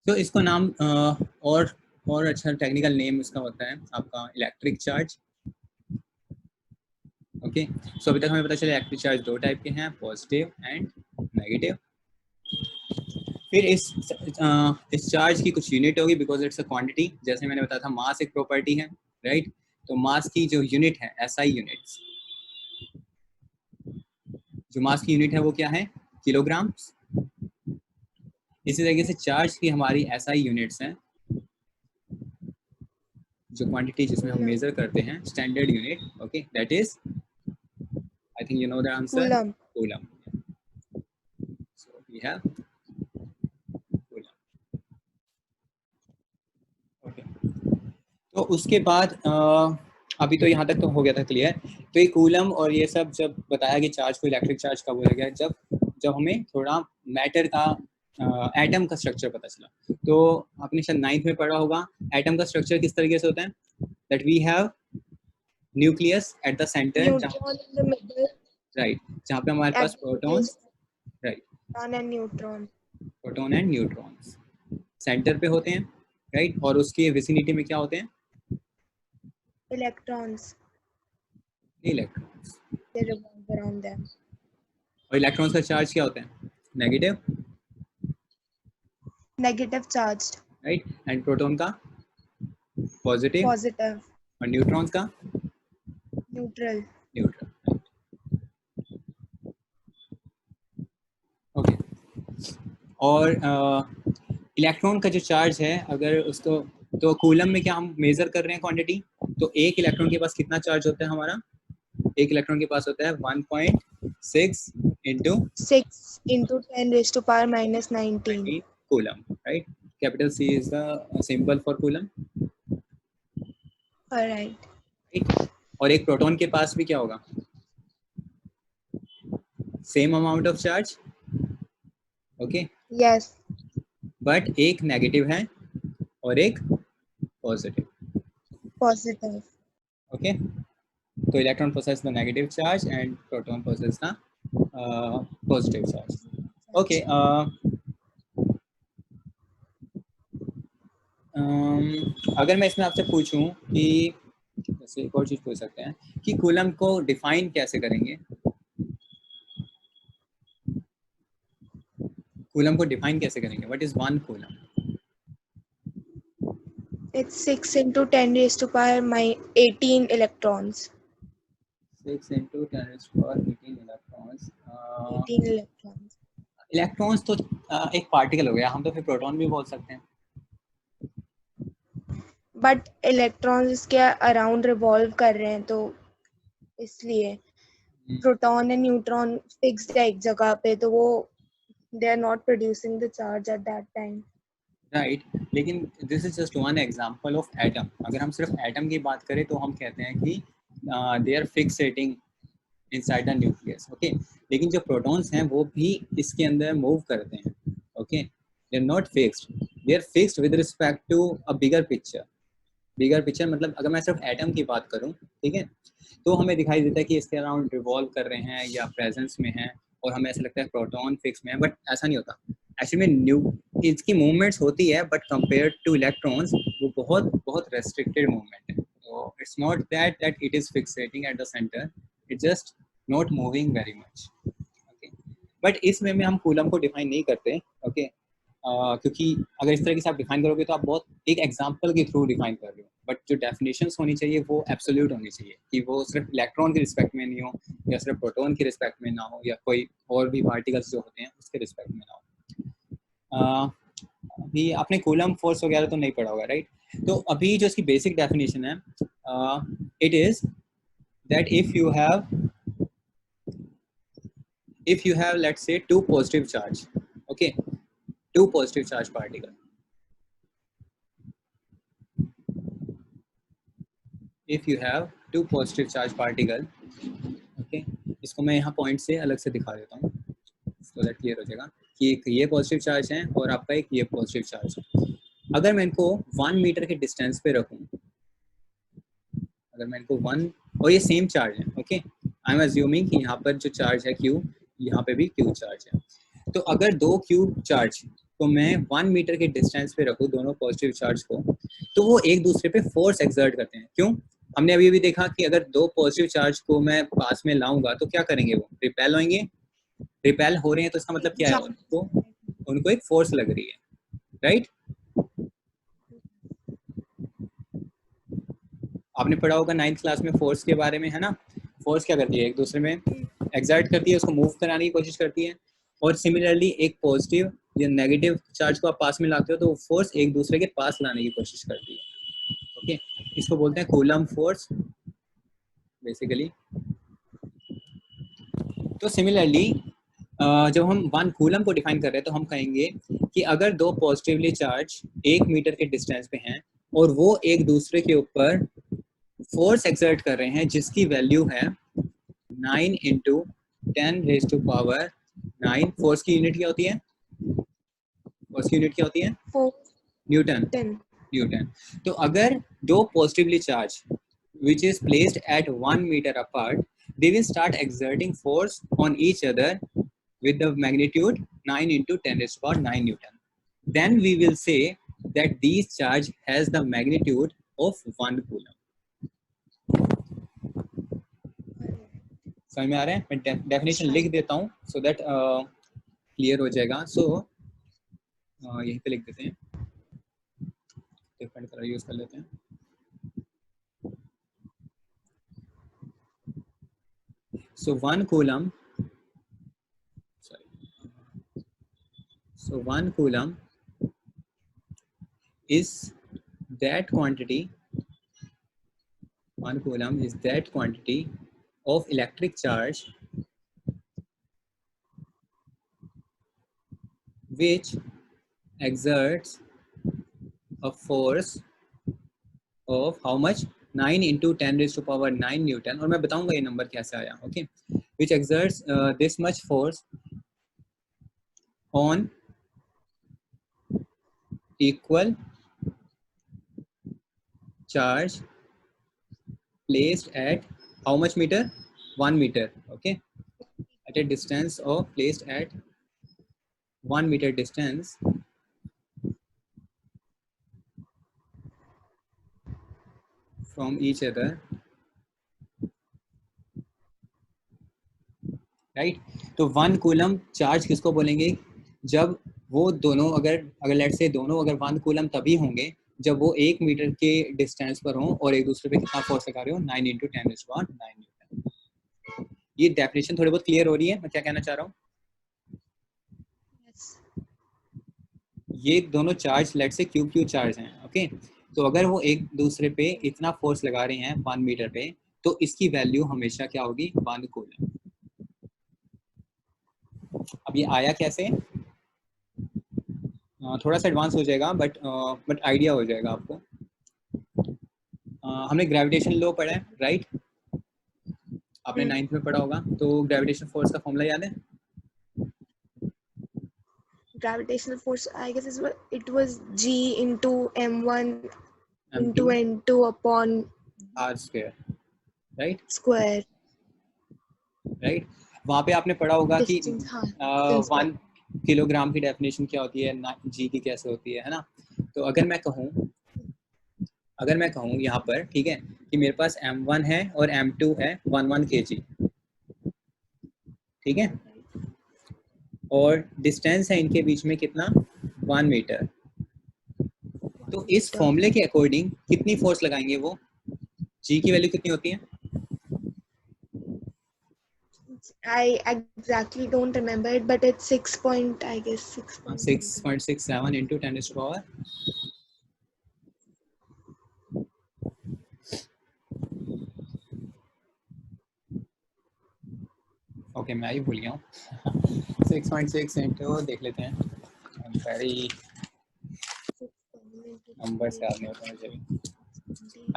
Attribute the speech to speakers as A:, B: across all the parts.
A: तो इसको नाम और अच्छा टेक्निकल नेम इसका होता है आपका इलेक्ट्रिक चार्ज। ओके, सो अभी तक हमें पता चला इलेक्ट्रिक चार्ज दो टाइप के हैं, पॉजिटिव एंड नेगेटिव। फिर इस चार्ज की कुछ यूनिट होगी बिकॉज इट्स अ क्वांटिटी। जैसे मैंने बताया था मास एक प्रॉपर्टी है, राइट? तो मास की जो यूनिट है एसआई यूनिट्स, जो मास की यूनिट है वो क्या है? किलोग्राम। इसी तरीके से चार्ज की हमारी एसआई यूनिट्स हैं, जो क्वांटिटी जिसमें हम मेजर करते हैं, standard unit. Okay, that is, I think you know the answer,
B: coulomb.
A: Coulomb. So we have coulomb. Okay, तो उसके बाद अभी तो यहाँ तक तो हो गया था क्लियर। तो ये कूलम और ये सब जब बताया कि चार्ज को इलेक्ट्रिक चार्ज कब बोला गया, जब हमें थोड़ा मैटर का एटम का स्ट्रक्चर पता चला। तो आपने शायद 9th में पढ़ा होगा एटम का स्ट्रक्चर किस तरीके से होता है, that we have nucleus at the centre,
B: neutron in the middle,
A: right, जहाँ पे हमारे पास protons, right,
B: and neutron,
A: proton and neutrons centre पे होते हैं, राइट? और उसके विसिनिटी में क्या होते हैं?
B: Electrons,
A: electrons.
B: they revolve around them.
A: और इलेक्ट्रॉन्स का चार्ज क्या होता है? Negative,
B: Negative charged,
A: right? And proton का पॉजिटिव,
B: positive,
A: और न्यूट्रॉन्स का
B: neutral.
A: न्यूट्रल। ओके, और इलेक्ट्रॉन का जो चार्ज है, अगर उसको, तो कूलम में क्या हम मेजर कर रहे हैं क्वांटिटी, तो एक इलेक्ट्रॉन के पास कितना चार्ज होता है हमारा? एक इलेक्ट्रॉन के पास होता है 1.6 into
B: 6 into 10 raised to power minus 19.
A: Coulomb, right? Capital C is the symbol for coulomb,
B: Alright.
A: Right? और एक प्रोटॉन के पास भी क्या होगा? Same amount of charge, okay,
B: Yes.
A: But एक नेगेटिव है और एक पॉजिटिव,
B: Positive.
A: ओके? तो electron possess the negative charge and proton possess the positive charge. Okay. अगर मैं इसमें आपसे पूछूं कि, जैसे एक और चीज पूछ सकते हैं कि कूलम को डिफाइन कैसे करेंगे? कूलम को डिफाइन कैसे करेंगे? What is one coulomb?
B: It's 6 into 10 raised to power 18 electrons.
A: 6 into 10 raised to power 18 electrons.
B: 18 electrons.
A: Electrons तो एक पार्टिकल हो गया, हम तो फिर प्रोटॉन भी बोल सकते हैं।
B: But electrons इसके around revolve कर रहे हैं, तो इसलिए प्रोटॉन एंड न्यूट्रॉन फिक्स्ड है एक जगह पे, तो वो they are not producing the charge at that time.
A: Right, लेकिन this is just one example of atom. अगर हम सिर्फ एटम की बात करें तो हम कहते हैं कि they are fixating inside the nucleus, okay? लेकिन जो प्रोटॉन्स हैं वो भी इसके अंदर मूव करते हैं, okay? They are not fixed, they are fixed with respect to a bigger picture. Bigger picture मतलब अगर मैं सिर्फ एटम की बात करूं, ठीक है, तो हमें दिखाई देता है कि इसके अराउंड रिवॉल्व कर रहे हैं या प्रेजेंस में हैं, और हमें ऐसा लगता है प्रोटॉन फिक्स में है, बट ऐसा नहीं होता। एक्चुअली में इसकी मूवमेंट्स होती है, बट कंपेयर टू इलेक्ट्रॉन्स वो बहुत बहुत रेस्ट्रिक्टेड मूवमेंट है। तो it's not that it is fixating at the centre, it's just not moving very much, okay? But इस वे में हम कूलम को डिफाइन नहीं करते, ओके? क्योंकि अगर इस तरीके से आप डिफाइन करोगे तो आप बहुत एक एग्जांपल के थ्रू डिफाइन कर रहे हो, बट जो डेफिनेशंस होनी चाहिए वो एब्सोल्यूट होनी चाहिए, कि वो सिर्फ इलेक्ट्रॉन के रिस्पेक्ट में नहीं हो, या सिर्फ प्रोटॉन के रिस्पेक्ट में ना हो, या कोई और भी पार्टिकल्स जो होते हैं उसके रिस्पेक्ट में ना हो। अभी आपने कूलम फोर्स वगैरह तो नहीं पढ़ा होगा, राइट? तो अभी जो इसकी बेसिक डेफिनेशन है, it is that if you have let's say two positive charge, okay, two positive charge particle, if you have two positive charge particle, okay, इसको मैं यहाँ पॉइंट से अलग से दिखा देता हूँ तो दैट क्लियर हो जाएगा कि एक ये पॉजिटिव चार्ज है और आपका एक ये पॉजिटिव चार्ज है। अगर मैं इनको 1 मीटर के डिस्टेंस पे रखूँ, अगर मैं इनको 1, और ये सेम चार्ज है, ओके, आई एम अज्यूमिंग कि यहाँ पर जो चार्ज है Q, यहाँ पे भी Q चार्ज है। तो अगर दो Q चार्ज तो मैं 1 मीटर के डिस्टेंस पे रखूँ दोनों पॉजिटिव चार्ज को, तो वो एक दूसरे पे फोर्स एक्सर्ट करते हैं। क्यों? हमने अभी भी देखा कि अगर दो पॉजिटिव चार्ज को मैं पास में लाऊंगा तो क्या करेंगे, वो रिपेल होंगे। रिपेल हो रहे हैं तो इसका मतलब क्या है, उनको एक फोर्स लग रही है, राइट? आपने पढ़ा होगा 9th क्लास में फोर्स के बारे में, है ना? फोर्स क्या करती है, एक दूसरे में एक्सर्ट करती है, उसको मूव कराने की कोशिश करती है। और सिमिलरली एक पॉजिटिव या नेगेटिव चार्ज को आप पास में लाते हो तो फोर्स एक दूसरे के पास लाने की कोशिश करती है। ओके, इसको बोलते हैं कूलम्ब फोर्स बेसिकली। तो सिमिलरली जब हम 1 कूलम्ब को डिफाइन कर रहे हैं तो हम कहेंगे कि अगर दो पॉजिटिवली चार्ज 1 मीटर के डिस्टेंस पे हैं और वो एक दूसरे के ऊपर फोर्स एक्सर्ट कर रहे हैं जिसकी वैल्यू है 9 इंटू 10⁻⁹। फोर्स की यूनिट क्या होती है? फोर्स की यूनिट क्या होती है? न्यूटन। न्यूटन। तो अगर दो positively charge which is placed at 1 meter apart, they will start exerting force on each other with the magnitude 9 into 10⁹ Newton. Then we will say that these charge has the magnitude of 1 coulomb. समझ में आ रहा है? मैं definition लिख देता हूँ so that clear हो जाएगा। सो यहीं पे लिख देते हैं, डिफरेंट कलर यूज कर लेते हैं। So 1 coulomb, so 1 coulomb is that quantity, 1 coulomb is that quantity of electric charge which exerts a force of how much, 9 into 10⁹ Newton। और मैं बताऊंगा ये नंबर कैसे आया। Okay, which exerts this much force on equal charge placed at how much meter? 1 meter। okay, at a distance of placed at 1 meter distance from each other, right? तो 1 coulomb charge किसको बोलेंगे? जब वो दोनों अगर late से दोनों अगर 1 कूलम तभी होंगे जब वो 1 मीटर के डिस्टेंस पर हों और एक दूसरे पे कितना फोर्स लगा रहे हो, 9 इंटू 10⁻⁹ न्यूटन। ये डेफिनेशन थोड़ी बहुत क्लियर हो रही है मैं क्या कहना चाह रहा हूँ? ये दोनों चार्ज लेट से क्यू चार्ज हैं। ओके, तो अगर वो एक दूसरे पे इतना फोर्स लगा रहे हैं 1 मीटर पे तो इसकी वैल्यू हमेशा क्या होगी? 1 कूलम। अब ये आया कैसे? थोड़ा सा एडवांस हो जाएगा बट आइडिया हो जाएगा आपको। हमने ग्रेविटेशन लॉ पढ़ा है, राइट? आपने 9th में पढ़ा होगा। तो ग्रेविटेशन फोर्स का फॉर्मूला याद है?
B: Gravitational force, I guess it was G into M1 into N2 upon
A: R square, right?
B: Square,
A: right? वहाँ पे आपने पढ़ा होगा कि 1 किलोग्राम की डेफिनेशन क्या होती है, जी की कैसे होती है ना? तो अगर मैं कहूँ यहाँ पर, ठीक है, कि मेरे पास M1 है और M2 है 1 kg, ठीक है, और डिस्टेंस है इनके बीच में कितना? 1 मीटर। तो इस फॉर्मूले के अकॉर्डिंग कितनी फोर्स लगाएंगे वो? जी की वैल्यू कितनी होती है?
B: I exactly don't remember it, but it's
A: 6.67 into 10⁻⁴। Okay, मैं ही भूल गया हूँ। 6.6 इंटू देख लेते हैं, वेरी नंबर से याद नहीं होता मुझे भी।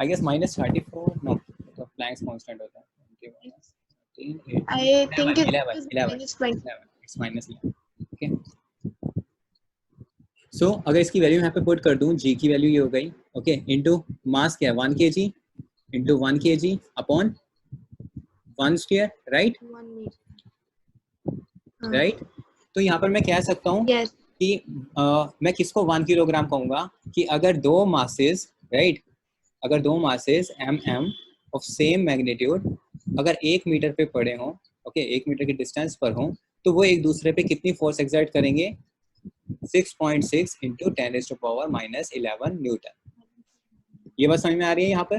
A: आई गेस -34, नो, तो प्लैंक्स कांस्टेंट होता है।
B: I think it's
A: 11, it's -11। Okay, सो अगर इसकी वैल्यू यहाँ पे पुट कर दूँ, जी की वैल्यू ये हो गई, ओके, इनटू मास क्या है 1 kg into 1 kg upon 1 square, right? Right, तो यहाँ पर मैं कह सकता हूँ कि मैं किसको 1 किलोग्राम कहूँगा कि अगर दो मासेस, राइट, अगर दो masses m of same magnitude अगर 1 मीटर पे पड़े हों, ओके, 1 मीटर के डिस्टेंस पर हों, तो वो एक दूसरे पे कितनी फोर्स एक्सर्ट करेंगे? 6.6 इंटू 10⁻⁻11 न्यूटन। ये बात समझ में आ रही है यहाँ पर?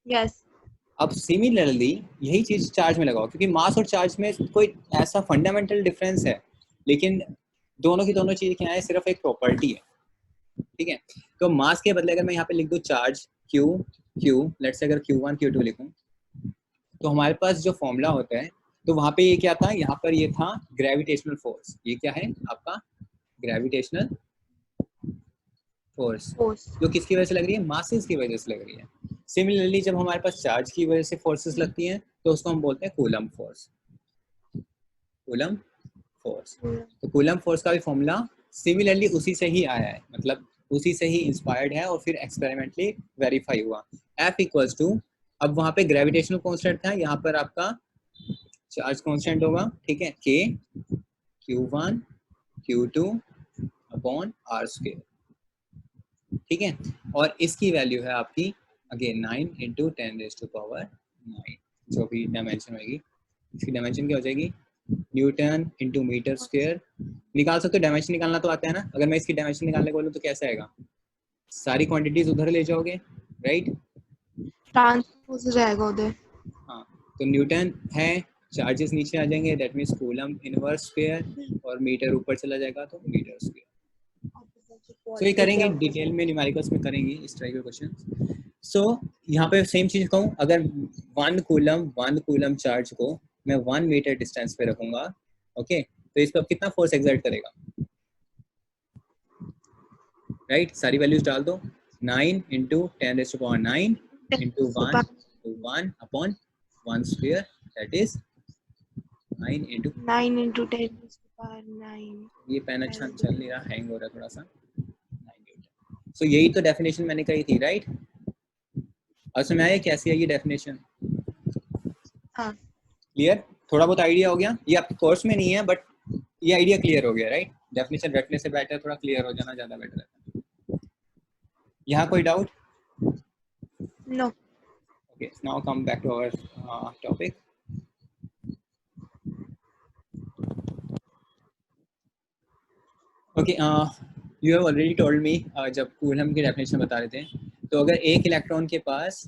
B: यस।
A: अब सिमिलरली यही चीज चार्ज में लगाओ, क्योंकि मास और चार्ज में कोई ऐसा फंडामेंटल डिफरेंस है, लेकिन दोनों की दोनों चीज क्या है, सिर्फ एक प्रॉपर्टी है, ठीक है। तो मास के बदले अगर मैं यहाँ पे लिख दूँ चार्ज क्यू, लेट्स से अगर Q1 Q2 लिखूं, तो हमारे पास जो फॉर्मूला होता है, तो वहां पे ये क्या था, यहाँ पर ये था ग्रेविटेशनल फोर्स। ये क्या है आपका? ग्रेविटेशनल फोर्स, जो किसकी वजह से लग रही है? मासेस की वजह से लग रही है। सिमिलरली जब हमारे पास चार्ज की वजह से फोर्सेस लगती हैं, तो उसको हम बोलते हैं कूलम्ब फोर्स। कूलम्ब फोर्स, तो कूलम्ब फोर्स का भी फॉर्मूला सिमिलरली उसी से ही आया है, मतलब उसी से ही इंस्पायर्ड है और फिर एक्सपेरिमेंटली वेरीफाई हुआ। F इक्वल्स टू, अब वहां पे ग्रेविटेशनल कांस्टेंट था, यहाँ पर आपका चार्ज कांस्टेंट होगा, ठीक है, K Q1 Q2 upon R square, ठीक है। और इसकी वैल्यू है आपकी अगेन 9 इंटू 10⁻⁹, जो भी डायमेंशन होगी, इसकी डायमेंशन क्या हो जाएगी? Newton into metre square. निकाल सकते हो, डायमेंशन निकालना तो आता है ना। अगर मैं इसकी डायमेंशन निकालने को बोलूँ तो कैसे आएगा? सारी क्वांटिटीज उधर ले जाओगे, राइट,
B: ट्रांसपोज हो जाएगा उधर।
A: हाँ, तो न्यूटन है, चार्जेस नीचे आ जाएंगे, that means coulomb inverse square, और मीटर ऊपर चला जाएगा तो मीटर स्क्वायर। सो ये करेंगे डिटेल में, न्यूमेरिकल्स में करेंगे इस तरह के क्वेश्चन। सो यहाँ पे सेम चीज कहूँ, अगर 1 कूलम चार्ज को मैं 1 मीटर डिस्टेंस पे रखूंगा, ओके, तो इस पर कितना फोर्स एक्सर्ट करेगा, राइट, सारी वैल्यूज डाल दो। 9 into 10⁻⁹ into 1 upon 1 square, that is 9 into
B: 9 × 10⁹
A: ये पेन अच्छा चल नहीं रहा, हैंग हो रहा है थोड़ा सा। सो यही तो डेफिनेशन मैंने कही थी, राइट। और समझ आया कैसी है ये डेफिनेशन?
B: हाँ,
A: क्लियर? थोड़ा बहुत आइडिया हो गया? ये आपके कोर्स में नहीं है, बट ये आइडिया क्लियर हो गया, राइट। डेफिनेशन रटने से बेटर थोड़ा क्लियर हो जाना ज़्यादा बेटर है। यहाँ कोई doubt?
B: No.
A: Okay, now come back to our topic. Okay, you have already told me, जब कूलम की डेफिनेशन बता रहे थे, तो अगर एक इलेक्ट्रॉन के पास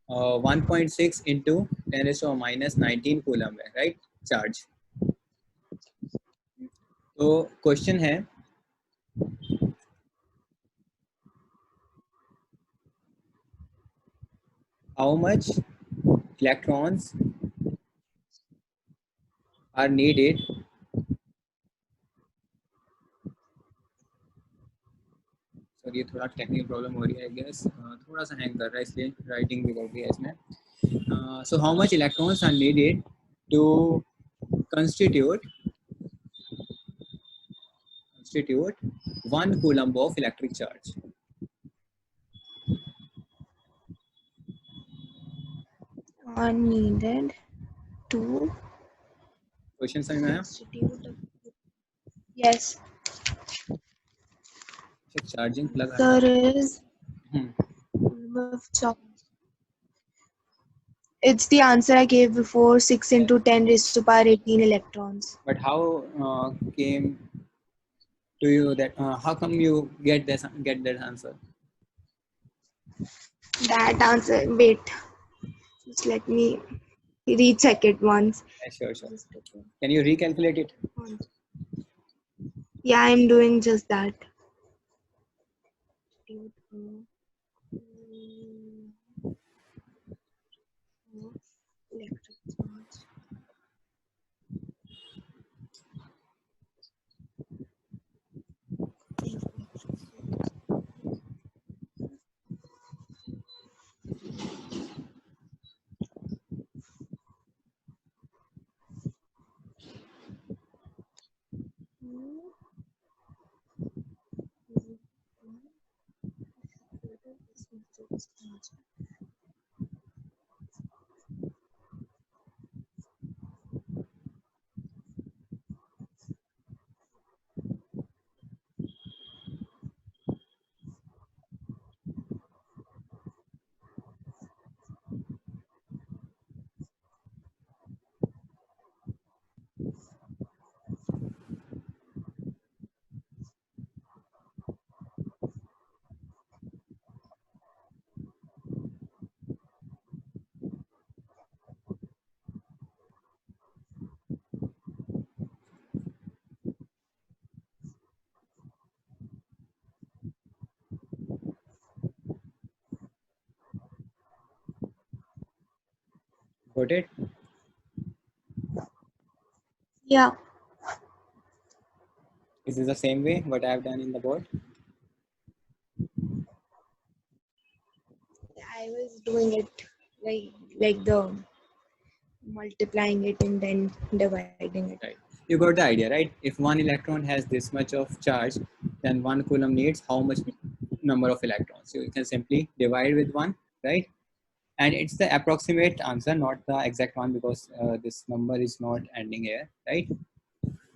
A: 1.6 इंटू 10⁻⁻19 कूलम है, राइट, चार्ज। तो क्वेश्चन है, how much electrons are needed sir ये थोड़ा टेक्निकल प्रॉब्लम हो रही है, आई गेस थोड़ा सा हैंग कर रहा है, इसलिए राइटिंग भी कर रही है इसमें। So how much electrons are needed to constitute 1 coulomb of electric charge?
B: Are needed to
A: question समझ में आया?
B: constitute. Yes.
A: Charging plug
B: There is of charge. It's the answer I gave before, 6 into 10⁻18 electrons.
A: But how came to you that how come you get that answer?
B: That answer, wait, just let me recheck it once.
A: Sure. Can you recalculate it?
B: Yeah, I'm doing just that. Electric charge.
A: Got it?
B: Yeah,
A: Is this the same way what I have done in the board?
B: I was doing it like the multiplying it and then dividing it.
A: Right. You got the idea, right? If one electron has this much of charge, then 1 coulomb needs how much number of electrons? So you can simply divide with 1, right? And it's the approximate answer, not the exact one, because this number is not ending here, right?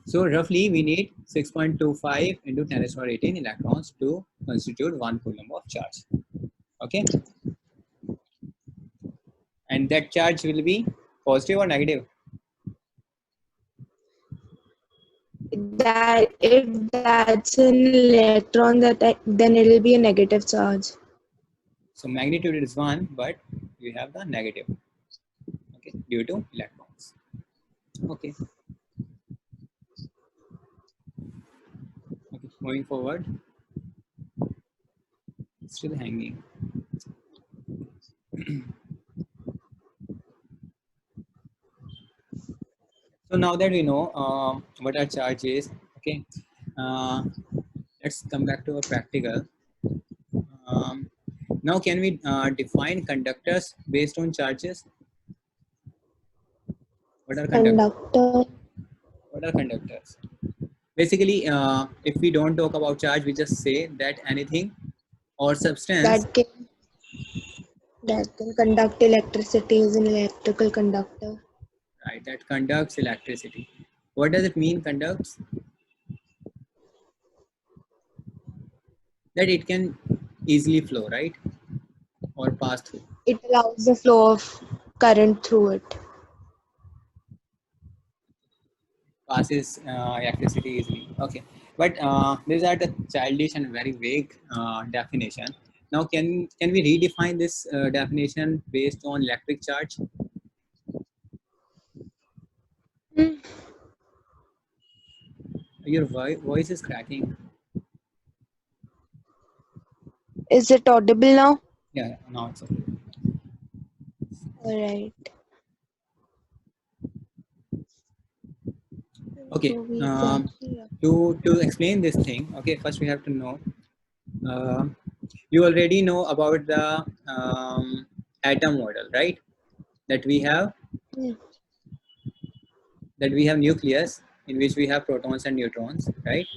A: So roughly we need 6.25 into 10 raised to power 18 electrons to constitute 1 coulomb of charge. Okay, and that charge will be positive or negative?
B: That if that's an electron, then it will be a negative charge.
A: So magnitude is 1, but you have the negative, okay, due to electrons. Okay. Okay, moving forward. Still hanging. So now that we know what our charge is, okay, let's come back to a practical. Now can we define conductors based on charges? What are
B: Conductor.
A: What are conductors? Basically, if we don't talk about charge, we just say that anything or substance
B: that can conduct electricity is an electrical conductor.
A: right, that conducts electricity. What does it mean, conducts? That it can easily flow, right? Or pass through.
B: It allows the flow of current through it.
A: Passes electricity easily. Okay, but these are the childish and very vague definition. Now, can we redefine this definition based on electric charge? Your voice is cracking.
B: Is it audible now?
A: Yeah, now it's okay.
B: All right.
A: Okay. To explain this thing, okay, first we have to know. You already know about the atom model, right? That we have nucleus in which we have protons and neutrons, right?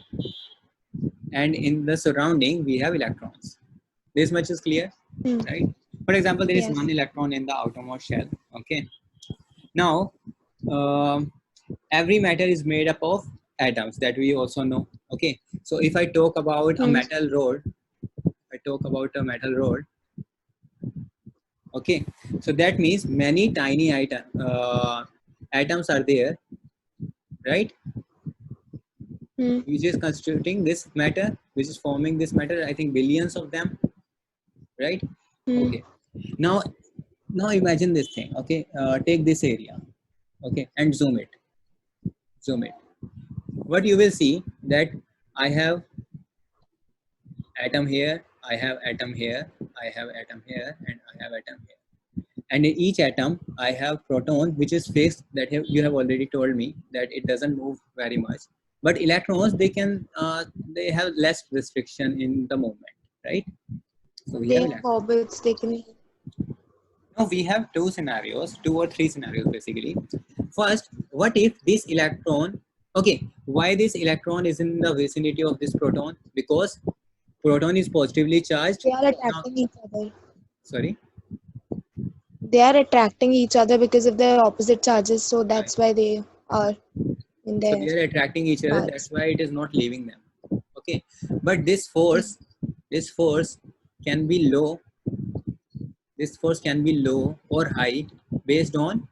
A: And in the surrounding we have electrons. This much is clear, right? For example, there is one electron in the outermost shell. Okay. Now, every matter is made up of atoms, that we also know. Okay. So if I talk about a metal rod, okay, so that means many tiny atoms are there, right? Which is constituting this matter, which is forming this matter. I think billions of them, right? Okay. Now imagine this thing. Okay, take this area, okay, and zoom it. What you will see that I have atom here, I have atom here, I have atom here, and I have atom here. And in each atom, I have proton, which is fixed. That you have already told me that it doesn't move very much. But electrons, they can, they have less restriction in the movement, right? So we have
B: orbits. They can.
A: Now we have two or three scenarios basically. First, what if this electron, okay, why this electron is in the vicinity of this proton? Because proton is positively charged.
B: They are attracting each other.
A: Sorry?
B: They are attracting each other because of their opposite charges, so that's why they are in there.
A: So they are attracting each other, that's why it is not leaving them. Okay, but this force can be low. This force can be low or high based on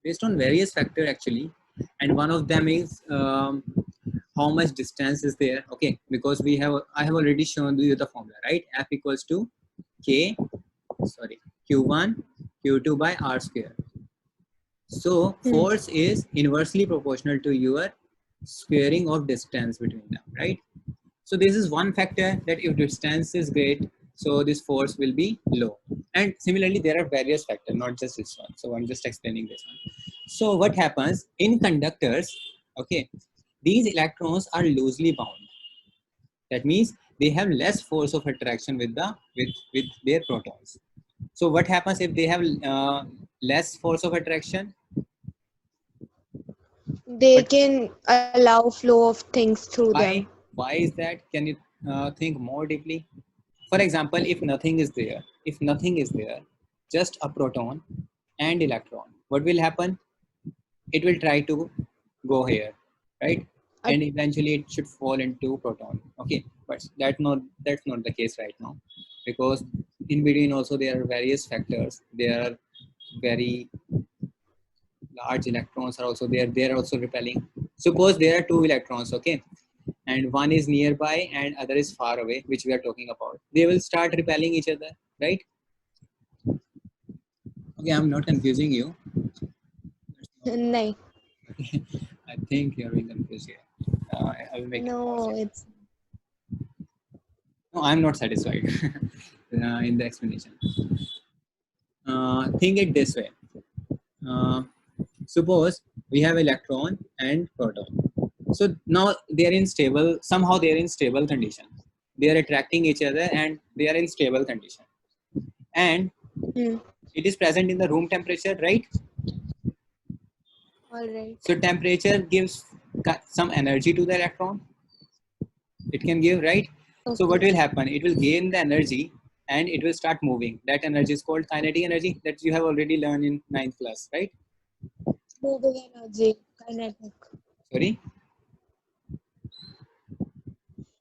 A: various factors actually, and one of them is how much distance is there. Okay, because I have already shown you the formula, right? F equals to Q1 Q2 by R square. So force is inversely proportional to your squaring of distance between them, right? So this is one factor, that if distance is great, so this force will be low. And similarly, there are various factors, not just this one. So I'm just explaining this one. So what happens in conductors? Okay, these electrons are loosely bound. That means they have less force of attraction with with their protons. So what happens if they have less force of attraction?
B: They
A: But
B: can allow flow of things through
A: why?
B: them.
A: Why is that? Can you think more deeply? For example, if nothing is there, just a proton and electron, what will happen? It will try to go here, right?
B: Uh,
A: And eventually it should fall into proton. Okay, but that's not the case right now, because in between also there are various factors. There are very large electrons are also there. They are also repelling. Suppose there are two electrons, okay, and one is nearby and other is far away, which we are talking about. They will start repelling each other, right? Okay, I'm not confusing you.
B: nahi.
A: I think you're being confused here. I will make it more
B: No,
A: simple.
B: it's
A: No, I'm not satisfied in the explanation. Think it this way. Uh, Suppose we have electron and proton. So now they are in stable, somehow they are in stable condition. They are attracting each other and they are in stable condition. And
B: hmm.
A: it is present in the room temperature, right?
B: All right.
A: So temperature gives some energy to the electron. It can give, right? So what
B: Okay.
A: will happen? It will gain the energy and it will start moving. That energy is called kinetic energy, that you have already learned in 9th class, right?
B: Moving energy, kinetic.
A: Sorry.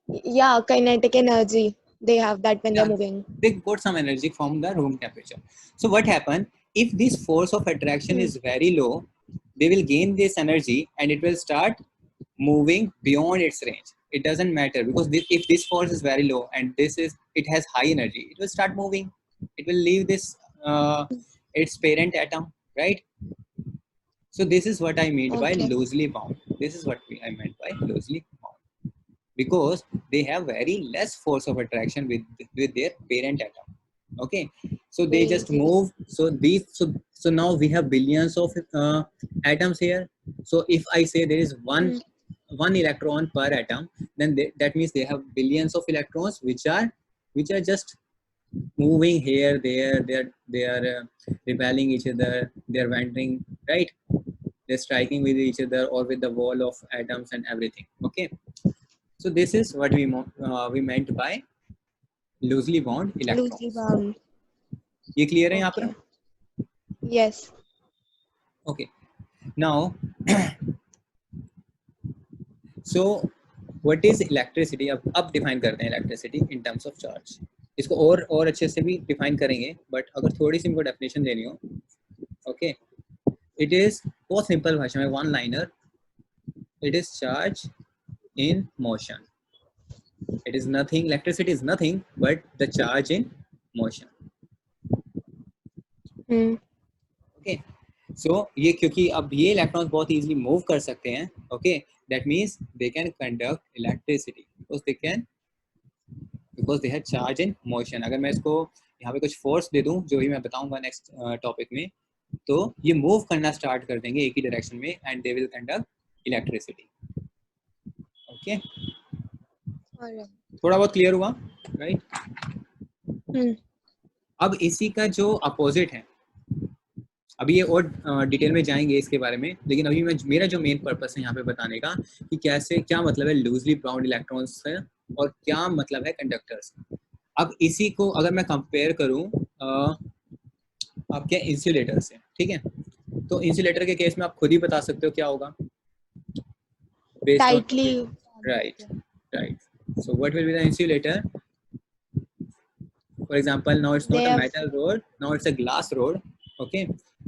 B: Yeah, kinetic energy. They have that when they're
A: Yeah,
B: moving.
A: they got some energy from the room temperature. So what happens if this force of attraction
B: Hmm.
A: is very low? They will gain this energy and it will start moving beyond its range. It doesn't matter, because if this force is very low and it has high energy, it will start moving. It will leave this its parent atom, right? So this is what I meant by
B: Okay.
A: loosely bound. This is what I meant by loosely bound, because they have very less force of attraction with their parent atom. Okay, so they
B: Very
A: just
B: easy.
A: move. So so now we have billions of atoms here. So if I say there is
B: Hmm.
A: one electron per atom, then that means they have billions of electrons which are just moving here, there. They are repelling each other. They are wandering, right? They're striking with each other or with the wall of atoms and everything. Okay, so this is what we meant by loosely bound
B: Loosely
A: electrons.
B: bound.
A: ये clear है यहाँ पर?
B: Okay. Yes.
A: Okay. Now, so what is electricity? अब define करते हैं electricity in terms of charge. इसको और अच्छे से भी define करेंगे, but अगर थोड़ी सी इनको definition देनी हो, okay, it is बहुत simple भाषा में one liner. It is charge in motion. It is nothing. Electricity is nothing but the charge in motion.
B: Hmm.
A: Okay. So ये क्योंकि अब ये इलेक्ट्रॉन्स बहुत इजीली मूव कर सकते हैं, okay, that means they can conduct electricity because they have charge in motion. अगर मैं इसको यहाँ पे कुछ फोर्स दे दूं, जो भी मैं बताऊंगा नेक्स्ट टॉपिक में, तो ये मूव करना स्टार्ट कर देंगे एक ही डायरेक्शन में and they will conduct electricity. Okay,
B: All right.
A: थोड़ा बहुत क्लियर हुआ, राइट?
B: Hmm.
A: अब इसी का जो अपोजिट है, अभी ये और डिटेल में जाएंगे इसके बारे में, लेकिन अभी मेरा जो मेन पर्पस है यहाँ पे बताने का कि कैसे, क्या मतलब है लूजली बाउंड इलेक्ट्रॉन्स से और क्या मतलब है कंडक्टर्स. अब इसी को अगर मैं कंपेयर करूँ आपके इंसुलेटर से, ठीक है, तो इंसुलेटर के केस में आप खुद ही बता सकते हो क्या होगा based on,
B: Tightly.
A: Right, right. So what will be the insulator? For example, now it's
B: They
A: not a
B: have.
A: metal rod, now it's a glass rod, okay,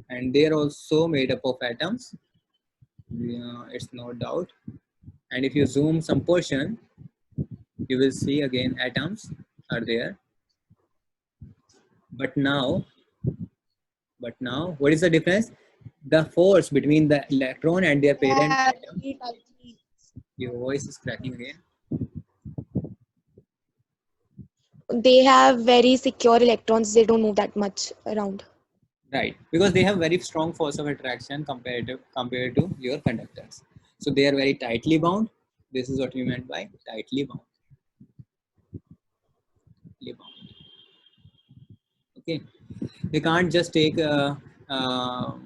A: and they are also made up of atoms. It's no doubt. And if you zoom some portion, you will see again atoms are there. But now, what is the difference? The force between the electron and their
B: They
A: parent
B: are
A: atom.
B: very tightly.
A: Your voice is cracking again.
B: they have very secure electrons. They don't move that much around.
A: Right, because they have very strong force of attraction compared to your conductors. So they are very tightly bound. This is what we meant by tightly bound. Okay, they can't just take enough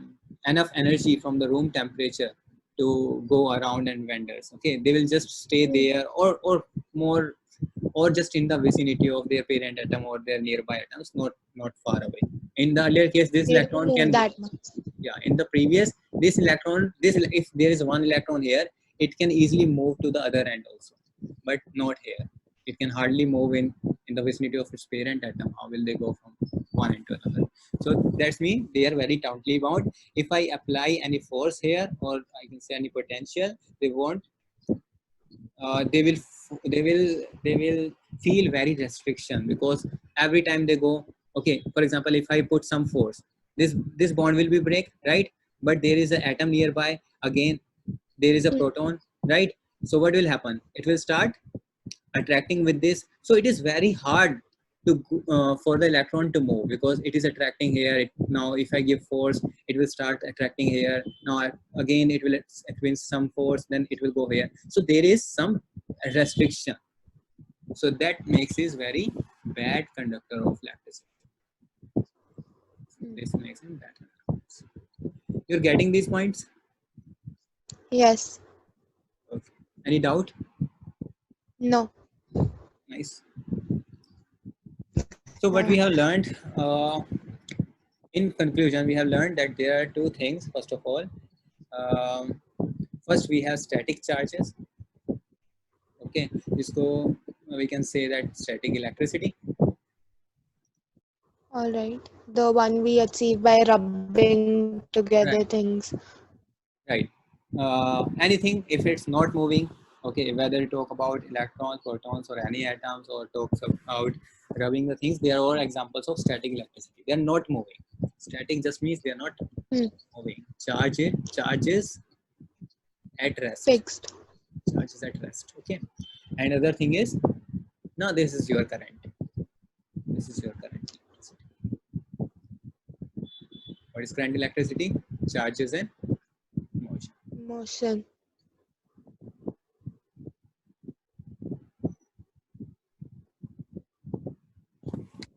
A: energy from the room temperature to go around and vendors. Okay, they will just stay there, or more, or just in the vicinity of their parent atom or their nearby atoms, not far away. In the earlier case, this
B: They don't
A: electron
B: move
A: can,
B: that much.
A: yeah, in the previous, this electron, if there is one electron here, it can easily move to the other end also, but not here. It can hardly move in the vicinity of its parent atom. How will they go from one end to another? So that's mean they are very tightly bound. If I apply any force here, or I can say any potential, they won't, they will feel very restriction, because every time they go, okay, for example, if I put some force, this bond will be break, right? But there is an atom nearby, again there is a proton, right? So what will happen? It will start attracting with this. So it is very hard to for the electron to move, because it is attracting here. Now if I give force, it will start attracting here. Now again it will experience some force, then it will go here. So there is some restriction. So that makes it very bad conductor of electricity. This makes him bad. You're getting these points?
B: Yes.
A: Okay. Any doubt?
B: No.
A: Nice. So what we have learned, in conclusion, we have learned that there are two things. First of all, first we have static charges. Okay, so we can say that static electricity.
B: All right. The one we achieve by rubbing together
A: Right.
B: things.
A: Right. Anything if it's not moving, okay, whether you talk about electrons, protons, or any atoms, or talks about rubbing the things, they are all examples of static electricity. They are not moving. Static just means they are not moving. Charges at rest.
B: Fixed.
A: Charges at rest. Okay. And other thing is, now this is your current. This is your current electricity. What is current electricity? Charges and motion.
B: Motion.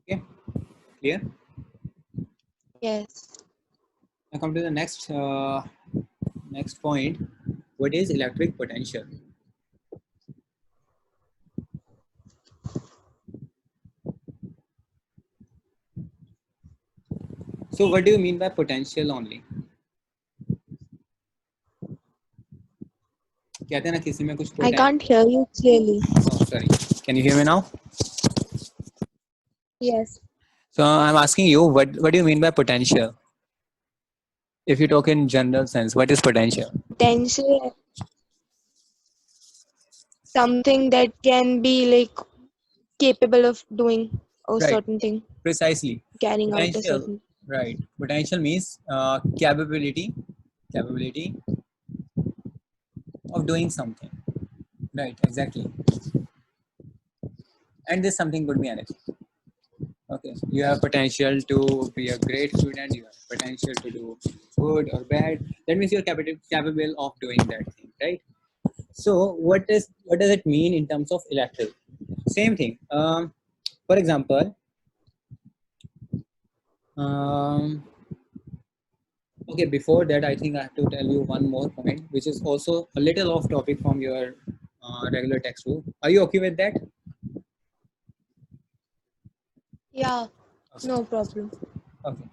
A: Okay. Clear?
B: Yes.
A: Now come to the next point. What is electric potential? So what do you mean by potential only? कहते हैं ना किसी में कुछ
B: I can't hear you clearly.
A: Oh, sorry. Can you hear me now?
B: Yes.
A: So I'm asking you, what do you mean by potential? If you talk in general sense, what is potential?
B: Potential. Something that can be like capable of doing a
A: Right.
B: certain thing.
A: Precisely.
B: Carrying out a
A: Potential.
B: certain.
A: Right. Potential means capability of doing something. Right. Exactly. And this something could be anything. Okay, you have potential to be a great student, you have potential to do good or bad. That means you're capable of doing that thing, right? So what does it mean in terms of electric? Same thing. For example, okay, before that, I think I have to tell you one more point, which is also a little off topic from your regular textbook. Are you okay with that?
B: Yeah.
A: Okay.
B: No problem.
A: Okay.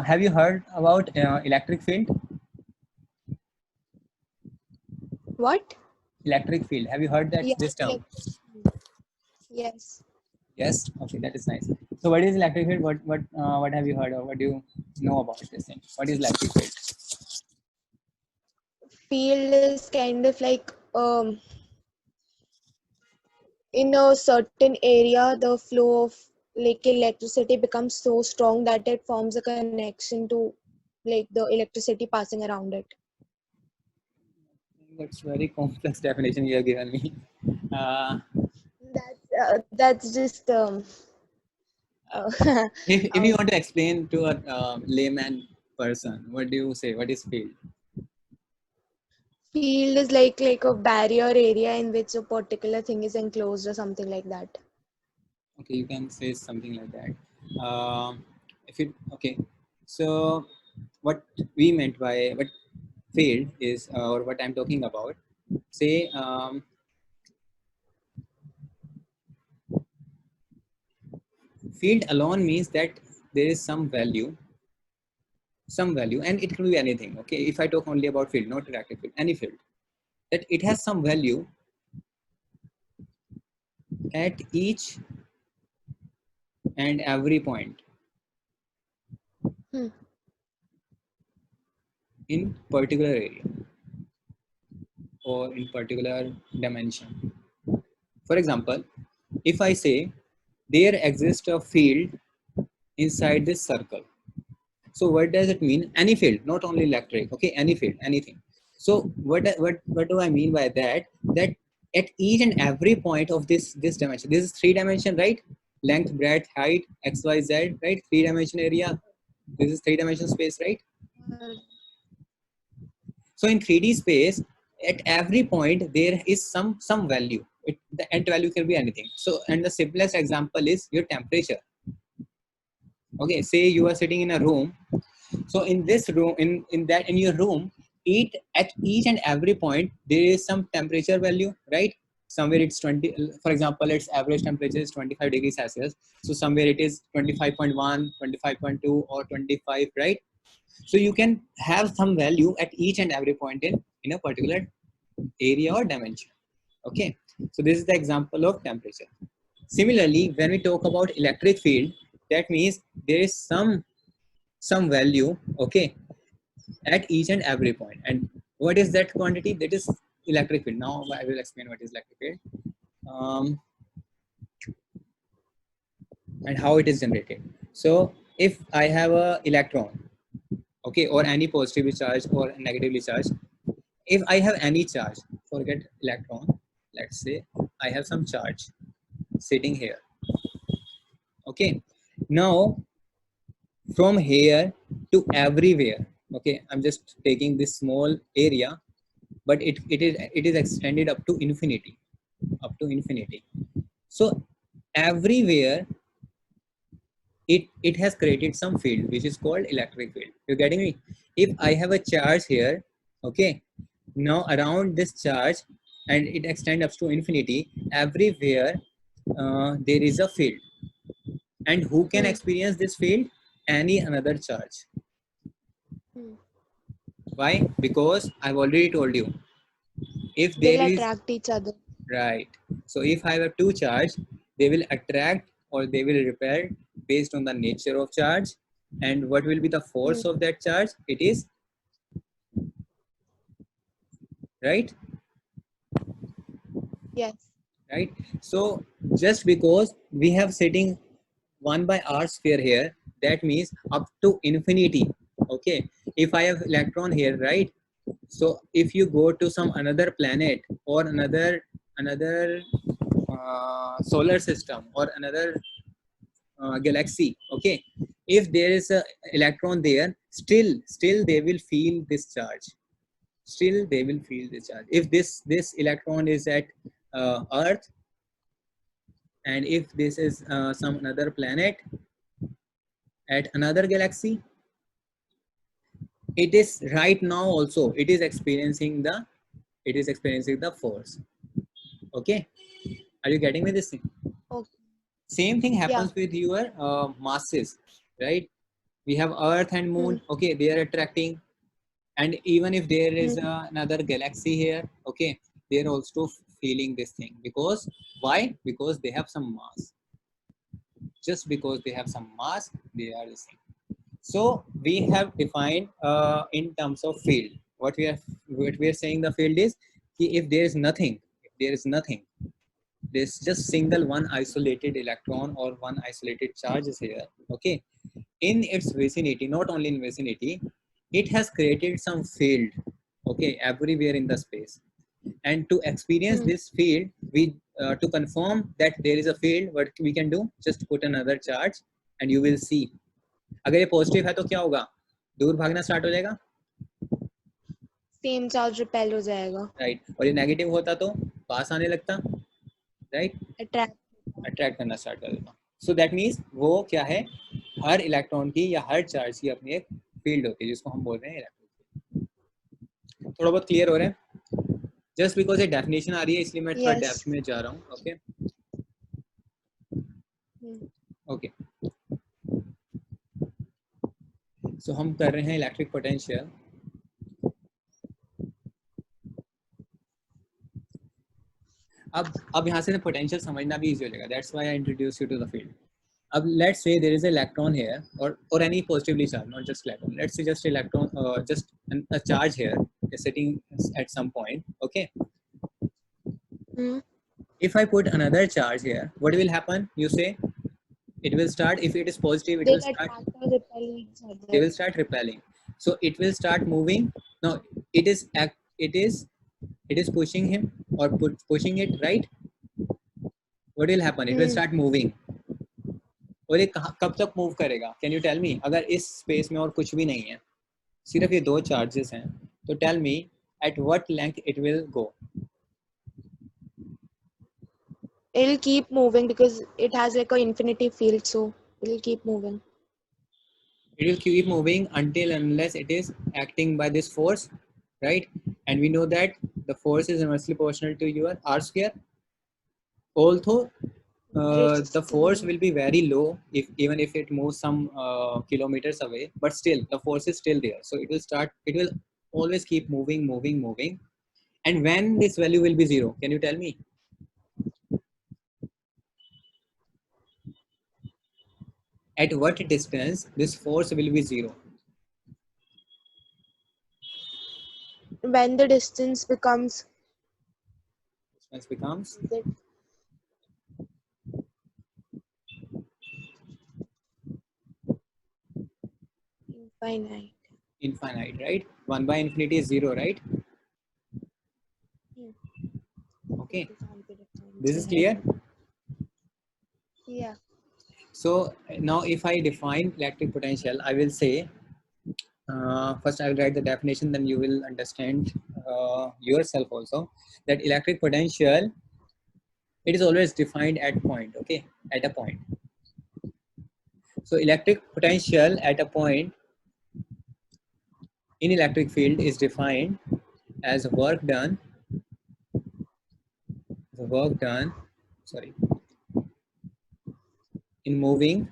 A: Have you heard about electric field?
B: What?
A: Electric field. Have you heard that this term?
B: Yes.
A: Yes. Okay, that is nice. So, what is electric field? What have you heard, or what do you know about this thing? What is electric field?
B: Field is kind of like in a certain area, the flow of like electricity becomes so strong that it forms a connection to like the electricity passing around it.
A: That's very complex definition you have given me.
B: That's just
A: If you want to explain to a layman person, what do you say? What is field?
B: Field is like a barrier area in which a particular thing is enclosed or something like that.
A: Okay, you can say something like that. If it okay, so what we meant by what field is, or what I'm talking about, say field alone means that there is some value, and it can be anything. Okay, if I talk only about field, not reactive field, any field, that it has some value at each and every point in particular area or in particular dimension. For example, if I say there exists a field inside this circle, so what does it mean? Any field, not only electric. Okay, any field, anything. So what do I mean by that? That at each and every point of this dimension, this is 3-dimension, right? Length, breadth, height, x, y, z, right? 3-dimension area. This is 3-dimension space, right? So in 3D space, at every point there is some value. The end value can be anything. So, and the simplest example is your temperature. Okay, say you are sitting in a room. So in this room, in your room, at each and every point there is some temperature value, right? Somewhere it's 20. For example, its average temperature is 25 degrees Celsius. So somewhere it is 25.1, 25.2, or 25, right? So you can have some value at each and every point in a particular area or dimension. Okay, so this is the example of temperature. Similarly, when we talk about electric field, that means there is some value, okay, at each and every point. And what is that quantity? That is electric field. Now I will explain what is electric field and how it is generated. So if I have a electron, okay, or any positively charged or negatively charged, if I have any charge, forget electron, let's say I have some charge sitting here. Okay, now from here to everywhere, okay, I'm just taking this small area, but it is extended up to infinity, So everywhere it has created some field which is called electric field. You're getting me? If I have a charge here, okay, now around this charge, and it extends up to infinity, everywhere there is a field. And who can experience this field? Any another charge. Why? Because I've already told you, if there
B: They'll
A: is,
B: attract each other.
A: right, so if I have two charge, they will attract or they will repel based on the nature of charge. And what will be the force of that charge? It is, right?
B: Yes.
A: Right. So just because we have sitting 1 by r sphere here, that means up to infinity. Okay, if I have electron here, right? So if you go to some another planet or another solar system or another galaxy, okay, if there is a electron there, still they will feel this charge. Still they will feel this charge. If this electron is at Earth, and if this is some another planet at another galaxy, it is right now also it is experiencing the force. Okay, are you getting me this thing?
B: Okay.
A: Same thing happens
B: Yeah.
A: with your masses, right? We have Earth and Moon. Okay, they are attracting. And even if there is another galaxy here, okay, they're also feeling this thing. Because why? Because they have some mass. Just because they have some mass, they are the same. So we have defined in terms of field. What we are saying the field is, if there is nothing, there's just single one isolated electron or one isolated charge is here. Okay, in its vicinity, not only in vicinity, it has created some field. Okay, everywhere in the space. And to experience this field, we to confirm that there is a field, what we can do, just put another charge and you will see अगर ये positive है तो क्या होगा, दूर भागना start हो जाएगा,
B: सेम चार्ज रिपेल हो जाएगा,
A: राइट, और ये नेगेटिव होता तो पास आने लगता, राइट,
B: अट्रैक्ट।
A: अट्रैक्ट करना स्टार्ट कर देता। सो दैट मीन्स वो क्या है, हर इलेक्ट्रॉन की या हर चार्ज की अपनी एक फील्ड होती है जिसको हम बोल रहे हैं इलेक्ट्रिक फील्ड। थोड़ा बहुत क्लियर हो रहा है? जस्ट बिकॉज ये डेफिनेशन आ रही है इसलिए मैं थोड़ा
B: Yes.
A: डेप्थ में जा रहा हूँ। ओके ओके, सो हम कर रहे हैं इलेक्ट्रिक पोटेंशियल। अब यहाँ से ना पोटेंशियल समझना भी इजी हो जाएगा, that's why I introduce you to the field. अब let's say there is an electron here, or any positively charged, not just electron, let's say just electron, just a charge here is sitting at some point, okay. If I put another charge here, what will happen, you say? It will start, if it is positive, it will start, they will start repelling, so it will start moving. Now it is pushing him or pushing it, right? What will happen, it will start moving, और ये कब तक move करेगा, can you tell me? अगर इस space में और कुछ भी नहीं है, सिर्फ ये दो चार्जेस हैं, तो tell me at what length it will go?
B: It'll keep moving because it has like an infinity field, so it'll keep moving.
A: It will keep moving until unless it is acting by this force, right? And we know that the force is inversely proportional to your r square. Although the force will be very low even if it moves some kilometers away, but still the force is still there, so it will always keep moving. And when this value will be zero, can you tell me? At what distance this force will be zero?
B: When the distance becomes
A: infinite, right? 1 by infinity is zero, right? Okay, this is clear.
B: Yeah.
A: So now if I define electric potential, I will say, first I will write the definition, then you will understand yourself also, that electric potential, it is always defined at point, okay, at a point. So electric potential at a point in electric field is defined as work done, sorry, in moving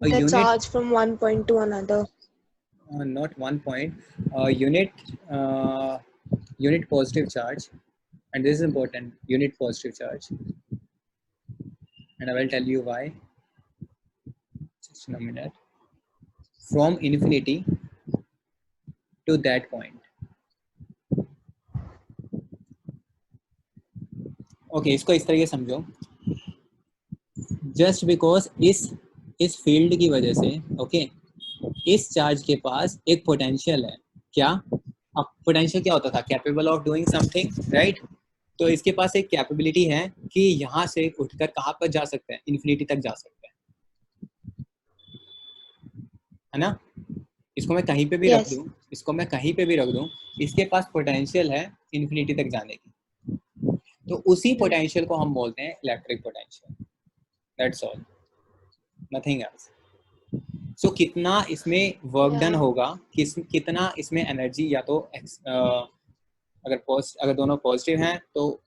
B: the
A: unit,
B: charge from one point to another.
A: Not one point, unit positive charge, and this is important, unit positive charge, and I will tell you why. Just a minute. From infinity to that point. Okay, इसको इस तरीके समझो, just because इस field की वजह से, okay, इस charge के पास एक पोटेंशियल है, क्या? अब पोटेंशियल क्या होता था, capable of doing something, right? तो इसके पास एक कैपेबिलिटी है कि यहाँ से उठकर कहाँ पर जा सकते हैं, इन्फिनिटी तक जा सकते हैं, है ना? इसको मैं कहीं पे भी रख दूं, इसको मैं कहीं पे भी रख दूं, इसके पास पोटेंशियल है इन्फिनिटी तक जाने की, तो उसी पोटेंशियल को हम बोलते हैं electric potential, that's all, nothing else. So कितना इसमें वर्क डन होगा, कितना इसमें एनर्जी, या तो अगर दोनों पॉजिटिव हैं तो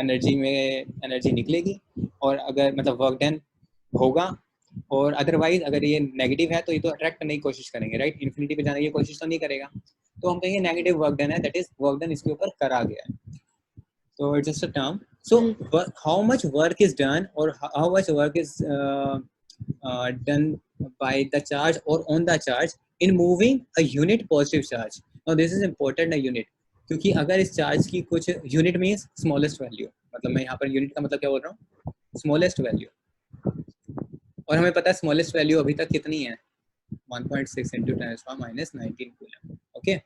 A: एनर्जी निकलेगी, और अगर मतलब वर्क डन होगा, और अदरवाइज अगर ये नेगेटिव है तो ये तो अट्रैक्ट करने की कोशिश करेंगे, राइट? इन्फिनिटी पे जाने की कोशिश तो नहीं करेगा, तो हम कहेंगे नेगेटिव वर्क डन है, दैट इज वर्क डन इसके ऊपर करा गया है, so it's just a term. So how much work is done, or how much work is done by the charge or on the charge in moving a unit positive charge? Now this is important, a unit, क्योंकि अगर इस charge की कुछ unit means smallest value, मतलब मैं यहाँ per unit का मतलब क्या बोल रहा हूँ, स्मॉलेस्ट वैल्यू, और हमें पता है स्मॉलेस्ट वैल्यू अभी तक कितनी है, 1.6 × 10⁻⁹ कूलम, ओके।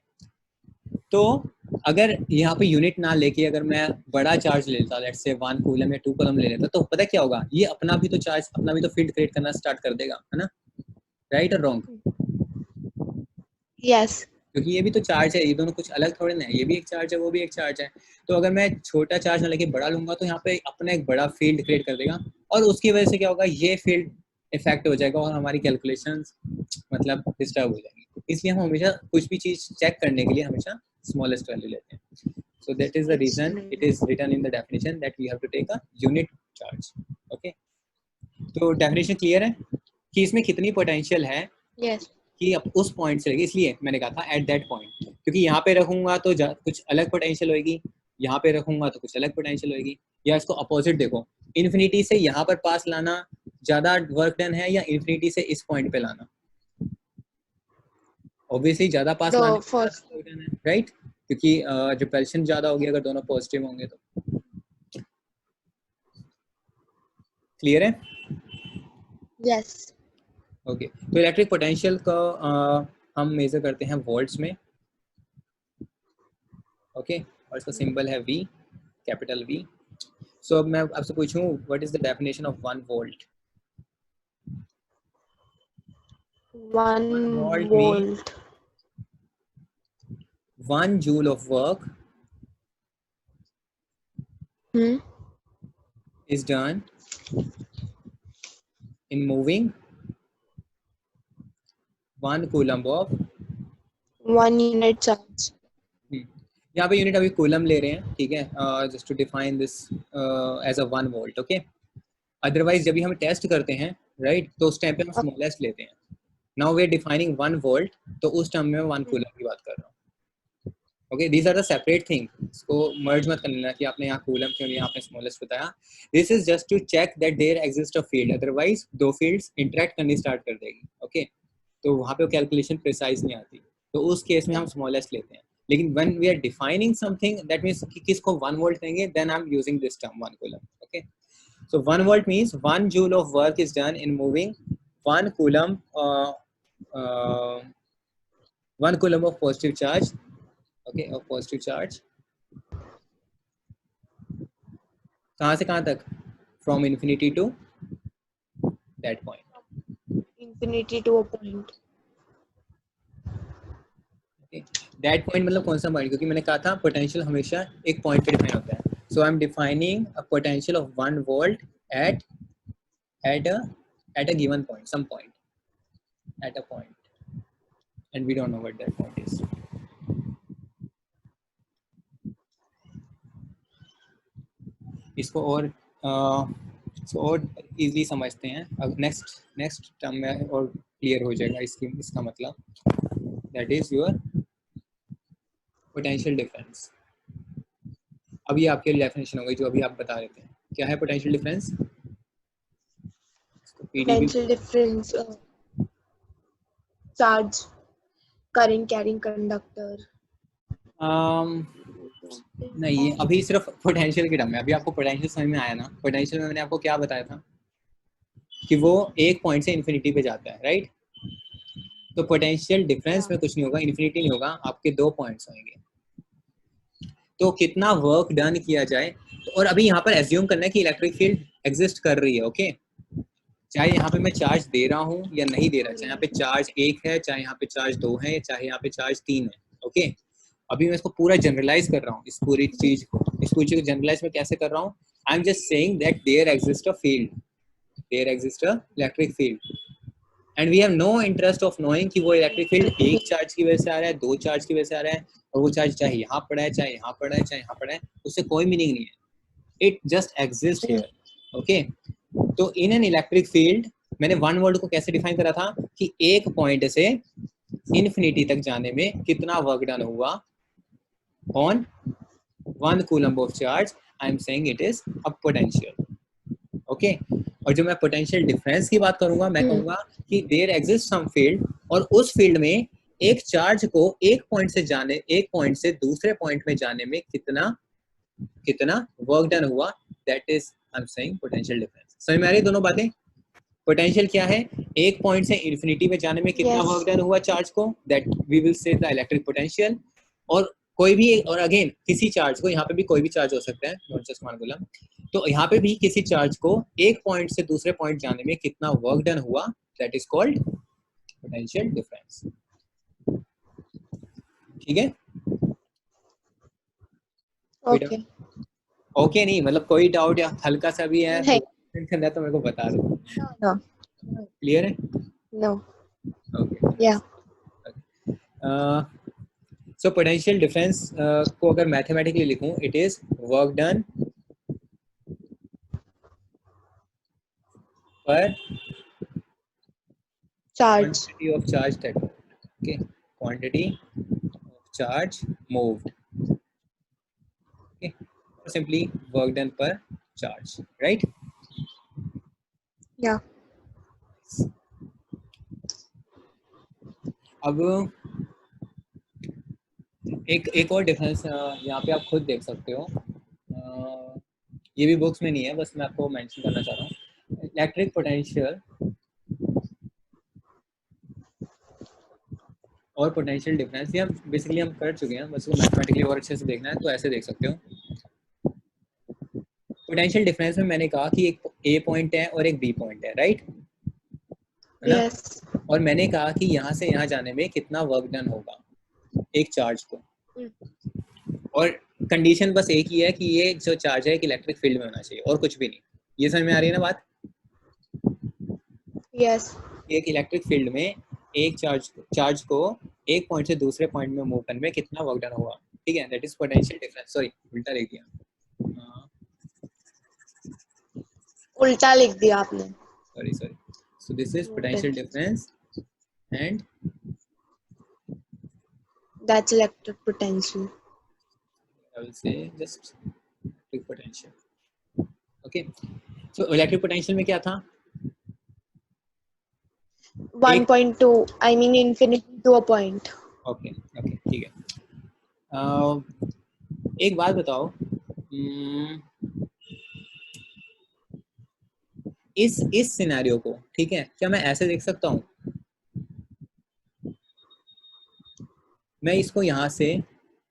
A: तो अगर यहाँ पे यूनिट ना लेके अगर मैं बड़ा चार्ज ले लेता, लेट्स से 1 कूलम या 2 कूलम ले लेता, तो पता क्या होगा, ये अपना भी तो चार्ज, अपना भी तो फील्ड क्रिएट करना स्टार्ट कर देगा, है ना? राइट और रॉन्ग?
B: यस,
A: क्योंकि ये भी तो चार्ज है, ये दोनों कुछ अलग थोड़े ना है, ये भी एक चार्ज है, वो भी एक चार्ज है। तो अगर मैं छोटा चार्ज ना लेके बड़ा लूंगा तो यहाँ पे अपना एक बड़ा फील्ड क्रिएट कर देगा, और उसकी वजह से क्या होगा, ये फील्ड इफेक्ट हो जाएगा और हमारी कैलकुलेशंस मतलब डिस्टर्ब हो जाएंगी। इसलिए हम हमेशा कुछ भी चीज चेक करने के लिए हमेशा स्मॉलेस्ट वैल्यू लेते हैं। So that is the reason it is written in the definition that we have to take a unit charge. Okay. तो definition clear है कि इसमें कितनी potential है?
B: यस,
A: कि अब उस पॉइंट से, इसलिए मैंने कहा था एट दैट पॉइंट, क्योंकि यहाँ पे रखूंगा तो कुछ अलग पोटेंशियल होगी, यहाँ पे रखूंगा तो कुछ अलग पोटेंशियल होगी। या इसको अपोजिट देखो, इन्फिनिटी से यहाँ पर पास लाना ज्यादा वर्क डन है या इन्फिनिटी से इस पॉइंट पे लाना? ऑब्वियसली ज्यादा पास लाने है, राइट? क्योंकि रिपल्शन ज्यादा होगी अगर दोनों पॉजिटिव होंगे तो। क्लियर है?
B: यस।
A: ओके, तो इलेक्ट्रिक पोटेंशियल को हम मेजर करते हैं वोल्ट्स में। ओके, और इसका सिंबल है V, कैपिटल V। सो अब मैं आपसे पूछूं, what is the definition of 1 volt?
B: 1 volt,
A: 1 joule of work is done in moving 1 coulomb of
B: 1 unit charge.
A: यहाँ पे यूनिट अभी कूलम ले रहे हैं, ठीक है, just to define this as a 1 volt. Okay, otherwise जब भी हम टेस्ट करते हैं, राइट, तो उस टाइम पे हम स्मॉलेस्ट लेते हैं। Now we are defining 1 volt, तो उस टाइम में मैं 1 कूलम की बात कर रहा हूँ। Okay, these are the separate thing, इसको मर्ज मत कर लेना कि आपने यहाँ कूलम क्यों लिया, आपने स्मॉलेस्ट बताया। This is just to check that there exist a field, otherwise दो फील्ड्स इंटरेक्ट करनी स्टार्ट कर देगी। ओके, तो वहाँ पे कैलकुलेशन प्रिसाइज नहीं आती, तो उस केस में हम स्मॉलेस्ट लेते हैं। लेकिन when we are defining something, that means कि किसको 1 volt कहेंगे, then I'm using this term 1 coulomb. Okay, so 1 volt means 1 joule of work is done in moving 1 coulomb 1 coulomb of positive charge. Okay, of positive charge कहाँ से कहाँ तक? From infinity to that point.
B: Infinity to a point.
A: That point मतलब कौन सा point? क्योंकि मैंने कहा था पोटेंशियल हमेशा एक पॉइंट पे डिफाइन होता है। So I am defining a potential of 1 volt at a given point, some point, at a point, and we don't know what that point is. इसको और इजीली समझते हैं। अब नेक्स्ट टर्म में और क्लियर हो जाएगा इसका मतलब, that is your potential difference. अब ये आपके डेफिनेशन हो गई जो अभी आप बता रहे थे। क्या है potential difference?
B: Potential difference, charge, current carrying conductor.
A: नहीं, ये अभी सिर्फ पोटेंशियल की टर्म है। अभी आपको पोटेंशियल समझ में आया ना? पोटेंशियल में मैंने आपको क्या बताया था कि वो एक पॉइंट से इन्फिनिटी पे जाता है, राइट? तो पोटेंशियल डिफरेंस में कुछ नहीं होगा, इन्फिनिटी नहीं होगा, आपके 2 पॉइंट्स होंगे। तो कितना वर्क डन किया जाए, और अभी यहाँ पर एज्यूम करना है कि इलेक्ट्रिक फील्ड एग्जिस्ट कर रही है। ओके, चाहे यहाँ पे मैं चार्ज दे रहा हूँ या नहीं दे रहा, चाहे यहाँ पे चार्ज 1 है, चाहे यहाँ पे चार्ज 2 है, चाहे यहाँ पे चार्ज 3 है। ओके, अभी मैं इसको पूरा जनरलाइज कर रहा हूँ, इस पूरी चीज को जनरलाइज में कैसे कर रहा हूँ? I am just saying that there exist a field, there exist a electric field, and we have no interest of knowing कि वो इलेक्ट्रिक फील्ड एक चार्ज की वजह से आ रहा है, 2 चार्ज की वजह से आ रहा है, और वो चार्ज चाहे यहाँ पड़ा है, चाहे यहाँ पड़ा है, चाहे यहाँ पड़ा है, उससे कोई मीनिंग नहीं है। It just exist here. Okay, तो इन एन इलेक्ट्रिक फील्ड मैंने 1 वोल्ट को कैसे डिफाइन करा था कि एक पॉइंट से इन्फिनिटी तक जाने में कितना वर्क डन हुआ on 1 coulomb of charge. I am saying it is a potential. Okay, और जो मैं पोटेंशियल डिफरेंस की बात करूंगा, मैं कहूंगा कि देयर एग्जिस्ट सम फील्ड, और उस फील्ड में एक चार्ज को एक पॉइंट से दूसरे पॉइंट में जाने में कितना वर्क डन हुआ, that is I am saying potential difference. समझ में आ रही है दोनों बातें? पोटेंशियल क्या है? एक पॉइंट से इन्फिनिटी में जाने में कितना वर्क डन हुआ चार्ज को, that we will say the electric potential, और कोई भी, और अगेन किसी चार्ज को, यहाँ पे भी कोई भी चार्ज हो सकता है, नॉट जस्ट वन कूलम, तो यहाँ पे भी किसी चार्ज को एक पॉइंट से दूसरे पॉइंट जाने में कितना वर्क डन हुआ, that is called potential difference. ठीक है,
B: ओके।
A: ओके नहीं मतलब कोई डाउट या हल्का सा भी है
B: नहीं,
A: करना तो मेरे को बता दो।
B: नो
A: क्लियर है?
B: No,
A: okay.
B: या
A: सो पोटेंशियल डिफरेंस को अगर मैथमेटिकली लिखूं, it is work done per
B: charge.
A: quantity of charge that moved. Okay, quantity of charge moved. Okay, or simply work done per charge, right?
B: या
A: अब एक और difference यहाँ पे आप खुद देख सकते हो, ये भी बुक्स में नहीं है, बस मैं आपको मेंशन करना चाह रहा हूँ। इलेक्ट्रिक पोटेंशियल और पोटेंशियल डिफरेंस, ये हम बेसिकली हम कर चुके हैं, बस मैथमेटिकली और अच्छे से देखना है तो ऐसे देख सकते हो। पोटेंशियल डिफरेंस में मैंने कहा कि एक ए पॉइंट है और एक बी पॉइंट है, राइट है ना?
B: यस।
A: और मैंने कहा कि यहाँ से यहाँ जाने में कितना वर्क डन होगा एक चार्ज को, और कंडीशन बस एक ही है कि ये जो चार्ज है एक इलेक्ट्रिक फील्ड में होना चाहिए और कुछ भी नहीं। ये समझ में आ रही है ना बात?
B: यस।
A: एक इलेक्ट्रिक फील्ड में एक चार्ज को एक पॉइंट से दूसरे पॉइंट में मूव करने में कितना वर्क डन होगा, ठीक है, that is potential difference. Sorry उल्टा लिख दिया,
B: उल्टा लिख दिया आपने।
A: Sorry. So this is potential difference and
B: that's electric potential.
A: I will say just electric potential. Okay, so electric potential में क्या था?
B: 1.2, I mean infinity to a point.
A: Okay ठीक है। एक बात बताओ, इस सिनेरियो को, ठीक है, क्या मैं ऐसे देख सकता हूँ? मैं इसको यहाँ से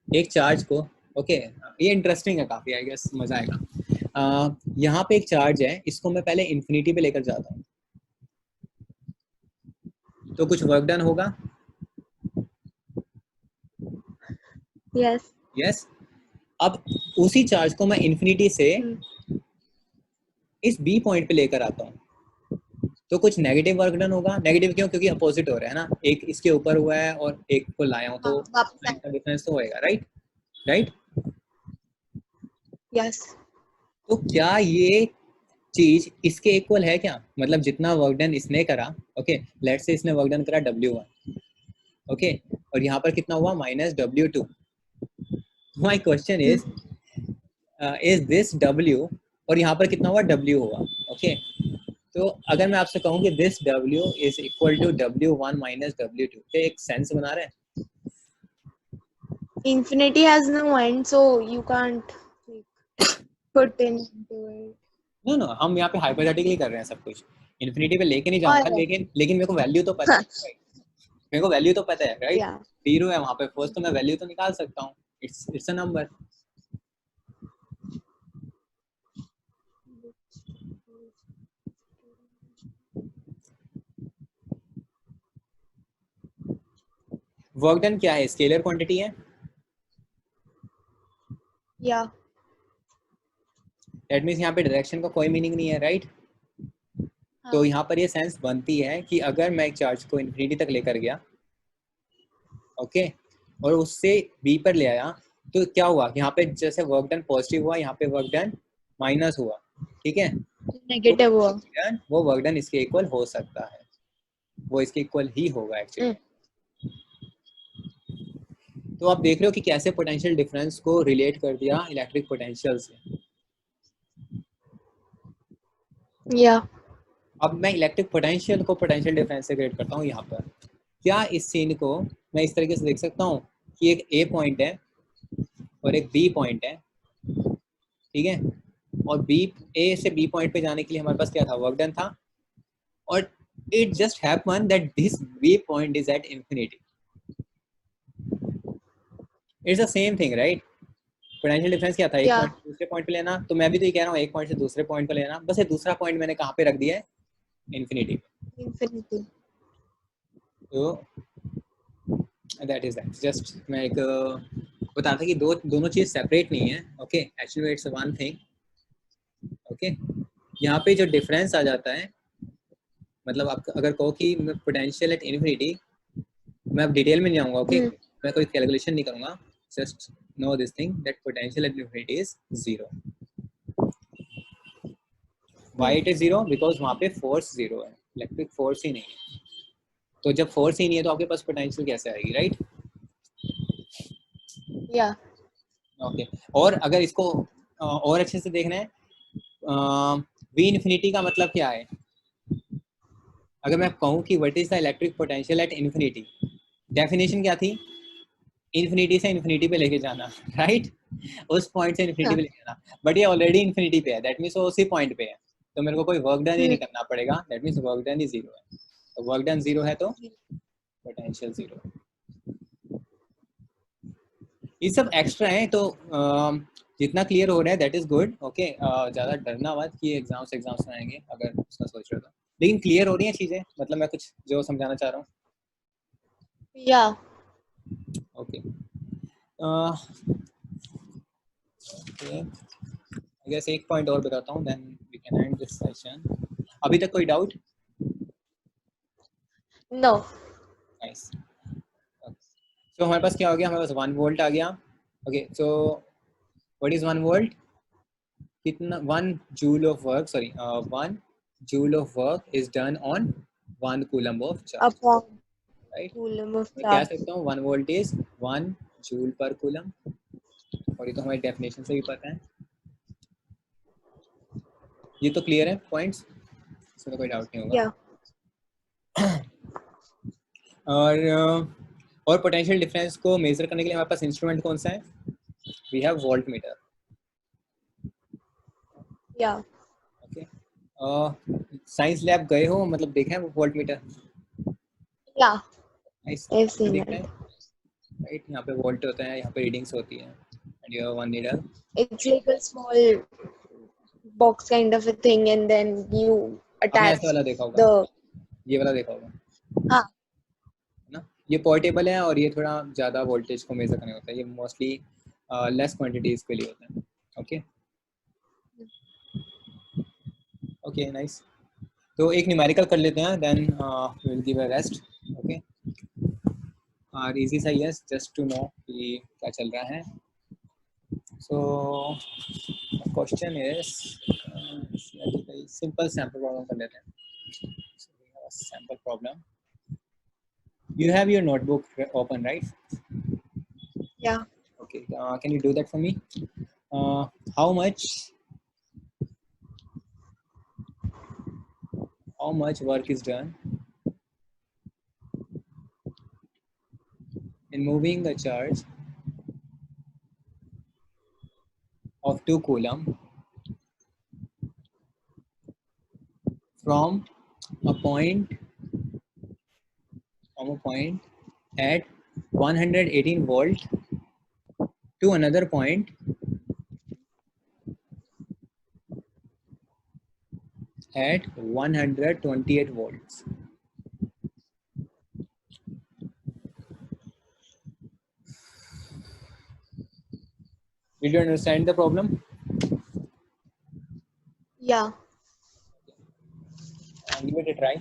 A: एक चार्ज को, ओके ये इंटरेस्टिंग है काफी, आई गेस मजा आएगा। यहाँ पे एक चार्ज है, इसको मैं पहले इन्फिनिटी पे लेकर जाता हूँ, तो कुछ वर्क डन होगा? यस। अब उसी चार्ज को मैं इन्फिनिटी से इस बी पॉइंट पे लेकर आता हूँ, तो कुछ नेगेटिव वर्क डन होगा। नेगेटिव क्यों? क्योंकि अपोजिट हो रहा है ना, एक इसके ऊपर हुआ है और एक को लाया हूँ, तो का डिफरेंस तो होएगा, राइट।
B: यस।
A: तो क्या ये चीज इसके इक्वल है क्या? मतलब जितना वर्क डन इसने करा, ओके लेट्स से इसने वर्क डन करा W1, ओके, और यहाँ पर कितना हुआ -W2। My question is this W, और यहाँ पर कितना हुआ W हुआ, ओके। तो अगर मैं आपसे कहूँ कि this W is equal to W1 minus W2, क्या एक सेंस बना रहा है?
B: Infinity has no end, so you can't put into it.
A: No हम यहाँ पे हाइपोथेटिकली कर रहे हैं सब कुछ, इन्फिनिटी पे लेके नहीं जाऊंगा, लेकिन मेरे को वैल्यू तो पता है, मेरे को वैल्यू तो पता है, राइट? जीरो है वहाँ पे फर्स्ट, तो मैं वैल्यू तो निकाल सकता हूँ, it's a number. Work done क्या है? स्केलर क्वांटिटी है,
B: या
A: दैट मींस यहाँ पे डायरेक्शन का कोई मीनिंग नहीं है, राइट? तो यहाँ पर ये सेंस बनती है कि अगर मैं एक चार्ज को इन्फिनिटी तक लेकर गया, ओके, और उससे बी पर ले आया, तो क्या हुआ? यहाँ पे जैसे वर्क डन पॉजिटिव हुआ, यहाँ पे वर्क डन माइनस हुआ, ठीक है,
B: नेगेटिव हुआ,
A: वो वर्क डन इसके इक्वल हो सकता है, वो इसके इक्वल ही होगा एक्चुअली। तो आप देख रहे हो कि कैसे पोटेंशियल डिफरेंस को रिलेट कर दिया इलेक्ट्रिक पोटेंशियल से।
B: या
A: अब मैं इलेक्ट्रिक पोटेंशियल को पोटेंशियल डिफरेंस से रिलेट करता हूँ यहाँ पर। क्या इस सीन को मैं इस तरीके से देख सकता हूँ कि एक ए पॉइंट है और एक बी पॉइंट है, ठीक है, और बी ए से बी पॉइंट पे जाने के लिए हमारे पास क्या था? वर्क डन था, और it just happen that this b point is at infinity. It's the same thing right. Potential difference क्या था, एक
B: Yeah.
A: पॉइंट से दूसरे पॉइंट पे लेना. तो मैं भी तो ये कह रहा हूँ एक पॉइंट से दूसरे पॉइंट पे लेना, बस ये दूसरा पॉइंट मैंने कहाँ पे रख दिया है, इन्फिनिटी.
B: Infinity.
A: तो दैट इज दैट. जस्ट मैं एक बता था कि दोनों चीज सेपरेट नहीं है. Okay, actually it's one thing. Okay, यहाँ पे जो डिफरेंस आ जाता है, मतलब आप अगर कहो कि पोटेंशियल एट इन्फिनिटी, मैं अब डिटेल में नहीं जाऊंगा. ओके, मैं कोई कैलकुलेशन नहीं करूंगा. Just know this thing that potential at infinity is zero. Why it is zero? Because वहाँ पे फोर्स जीरो है, इलेक्ट्रिक फोर्स ही नहीं है. तो जब फोर्स ही नहीं है तो आपके पास पोटेंशियल कैसे आएगी, राइट?
B: Yeah.
A: ओके, और अगर इसको और अच्छे से देखना है, वी इन्फिनिटी का मतलब क्या है? अगर मैं कहूँ कि what is the electric potential at infinity, definition क्या थी? इन्फिनिटी से इन्फिनिटी पे लेके जाना, राइट? उस पॉइंट से इन्फिनिटी
B: Yeah.
A: पे लेके जाना. बट ये ऑलरेडी इन्फिनिटी पे है, दैट मीन्स वो उसी पॉइंट पे है, तो मेरे को कोई वर्क डन ही नहीं करना पड़ेगा. That means work done he zero है. तो वर्क डन जीरो है तो पोटेंशियल जीरो. ये सब एक्स्ट्रा है, तो जितना क्लियर हो रहा है दैट इज गुड. ओके, ज़्यादा डरना मत कि एग्जाम्स आएंगे अगर उसका सोच रहे हो तो. लेकिन क्लियर हो रही हैं चीज़ें, मतलब मैं कुछ जो समझाना चाह रहा हूँ.
B: Yeah.
A: ओके, आई गेस एक पॉइंट और बताता हूँ, then we can end this session. अभी तक कोई डाउट?
B: No.
A: नाइस. तो हमारे पास क्या हो गया, हमारे पास 1 वोल्ट आ गया. Okay, so what is 1 volt? कितना? 1 joule of work, sorry 1 joule of work is done on 1 coulomb of charge,
B: Upon
A: right?
B: coulomb of
A: मैं कह
B: charge.
A: सकता हूँ 1 वोल्ट इज 1 जूल पर कूलम, और ये तो हमारी डेफिनेशन से भी पता है. ये तो क्लियर है पॉइंट्स, इसमें कोई डाउट नहीं होगा.
B: Yeah.
A: और पोटेंशियल डिफरेंस को मेजर करने के लिए हमारे पास इंस्ट्रूमेंट कौन सा है? We have volt metre.
B: Yeah.
A: Okay, science lab गए हो, मतलब देखा है वो volt metre?
B: Yeah.
A: Nice.
B: I've
A: कैसे
B: seen
A: दिखता है,
B: it.
A: राइट? यहाँ पे वोल्ट होता है, यहाँ पे रीडिंग्स होती है, and you have one needle.
B: It's like a small box kind of a thing, and then you
A: आपने ऐसा
B: attach
A: वाला देखा होगा,
B: the.
A: ये वाला देखा होगा,
B: Ah.
A: है ना? ये पोर्टेबल है और ये थोड़ा ज़्यादा वोल्टेज को मेजर करने होता है. ये मोस्टली लेस क्वांटिटीज के लिए होता है. Okay, okay, nice. तो एक न्यूमेरिकल कर लेते हैं, then will give a rest. Okay, और इजी सा ही है, जस्ट टू नो कि क्या चल रहा है. So question is simple sample problem कर लेते हैं. Sample problem. You have your notebook open, right?
B: Yeah.
A: Okay, can you do that for me? How much work is done in moving a charge of 2 coulomb from a point at 118 volt to another point at 128 volts. Did you understand the problem?
B: Yeah.
A: Give it a try.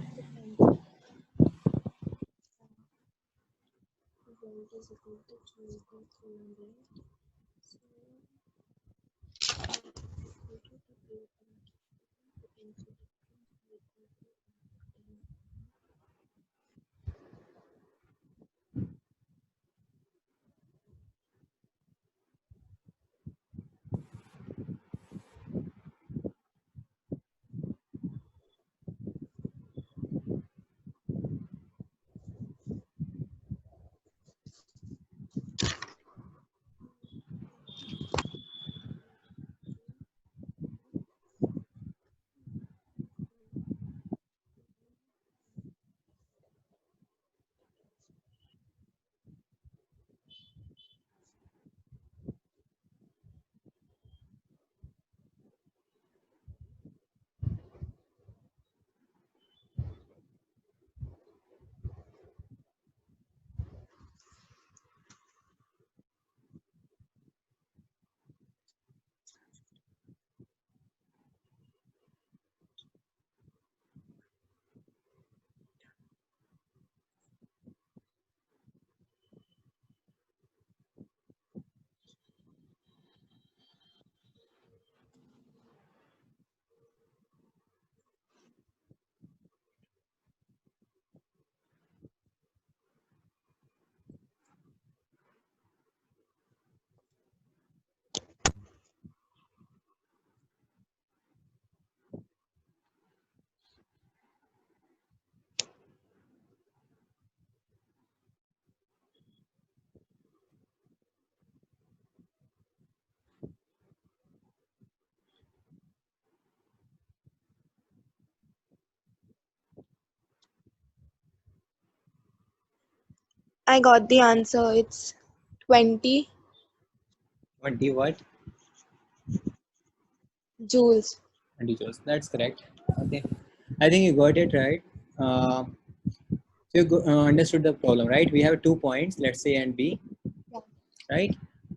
B: I got the answer. It's 20
A: 20 what?
B: joules.
A: 20 joules. That's correct. Okay. I think you got it right. So you understood the problem, right? We have 2 points, let's say A and B,
B: Yeah.
A: right?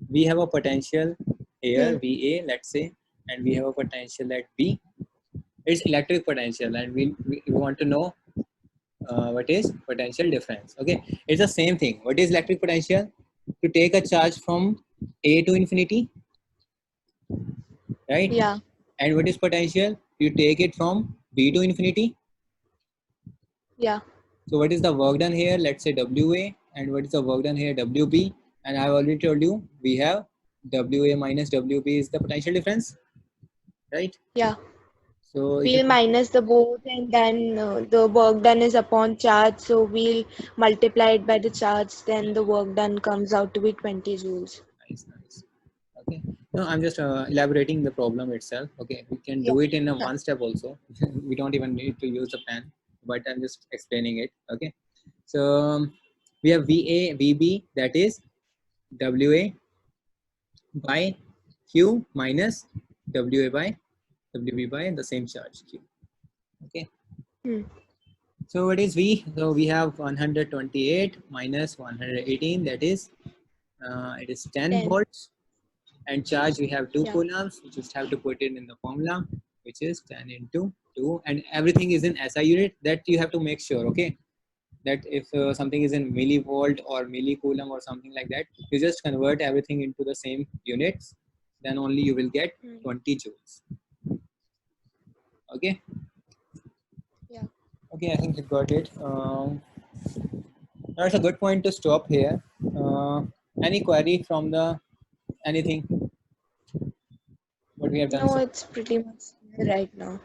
A: We have a potential here,
B: Hmm.
A: VA, let's say, and we have a potential at B. It's electric potential, and we want to know what is potential difference. Okay, it's the same thing. What is electric potential? To take a charge from A to infinity, right?
B: Yeah.
A: And what is potential? You take it from B to infinity.
B: Yeah.
A: So what is the work done here? Let's say WA, and what is the work done here? WB. And I've already told you we have WA minus WB is the potential difference, right?
B: Yeah.
A: So if you
B: We'll minus the both, and then the work done is upon charge. So we'll multiply it by the charge. Then the work done comes out to be 20 joules.
A: nice, nice. Okay. No, I'm just elaborating the problem itself. Okay, we can
B: Yeah.
A: do it in a one step also. We don't even need to use a pen, but I'm just explaining it. Okay. So we have VA, VB, that is WA by Q minus WA by WB by the same charge Q. Okay.
B: Hmm.
A: So what is V? So we have 128 minus 118, that is it is 10
B: 10.
A: volts, and charge we have 2
B: Yeah.
A: coulombs. You just have to put it in the formula, which is 10 into 2, and everything is in SI unit. That you have to make sure, okay, that if something is in millivolt or millicoulomb or something like that, you just convert everything into the same units, then only you will get
B: Hmm.
A: 20 joules. Okay.
B: Yeah.
A: Okay, I think you got it. That's a good point to stop here. Any query from the anything what we have done
B: No,
A: so?
B: it's pretty much right now.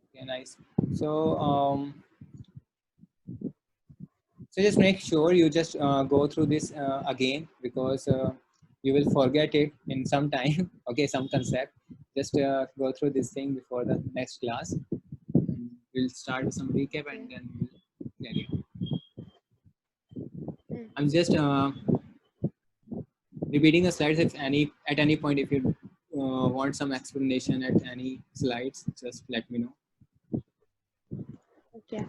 A: Okay, nice. So so just make sure you just go through this again, because you will forget it in some time. Okay, some concept. Just go through this thing before the next class. And we'll start with some recap
B: Okay.
A: and then we'll carry on.
B: Hmm.
A: I'm just repeating the slides. If any at any point, if you want some explanation at any slides, just let me know.
B: Okay.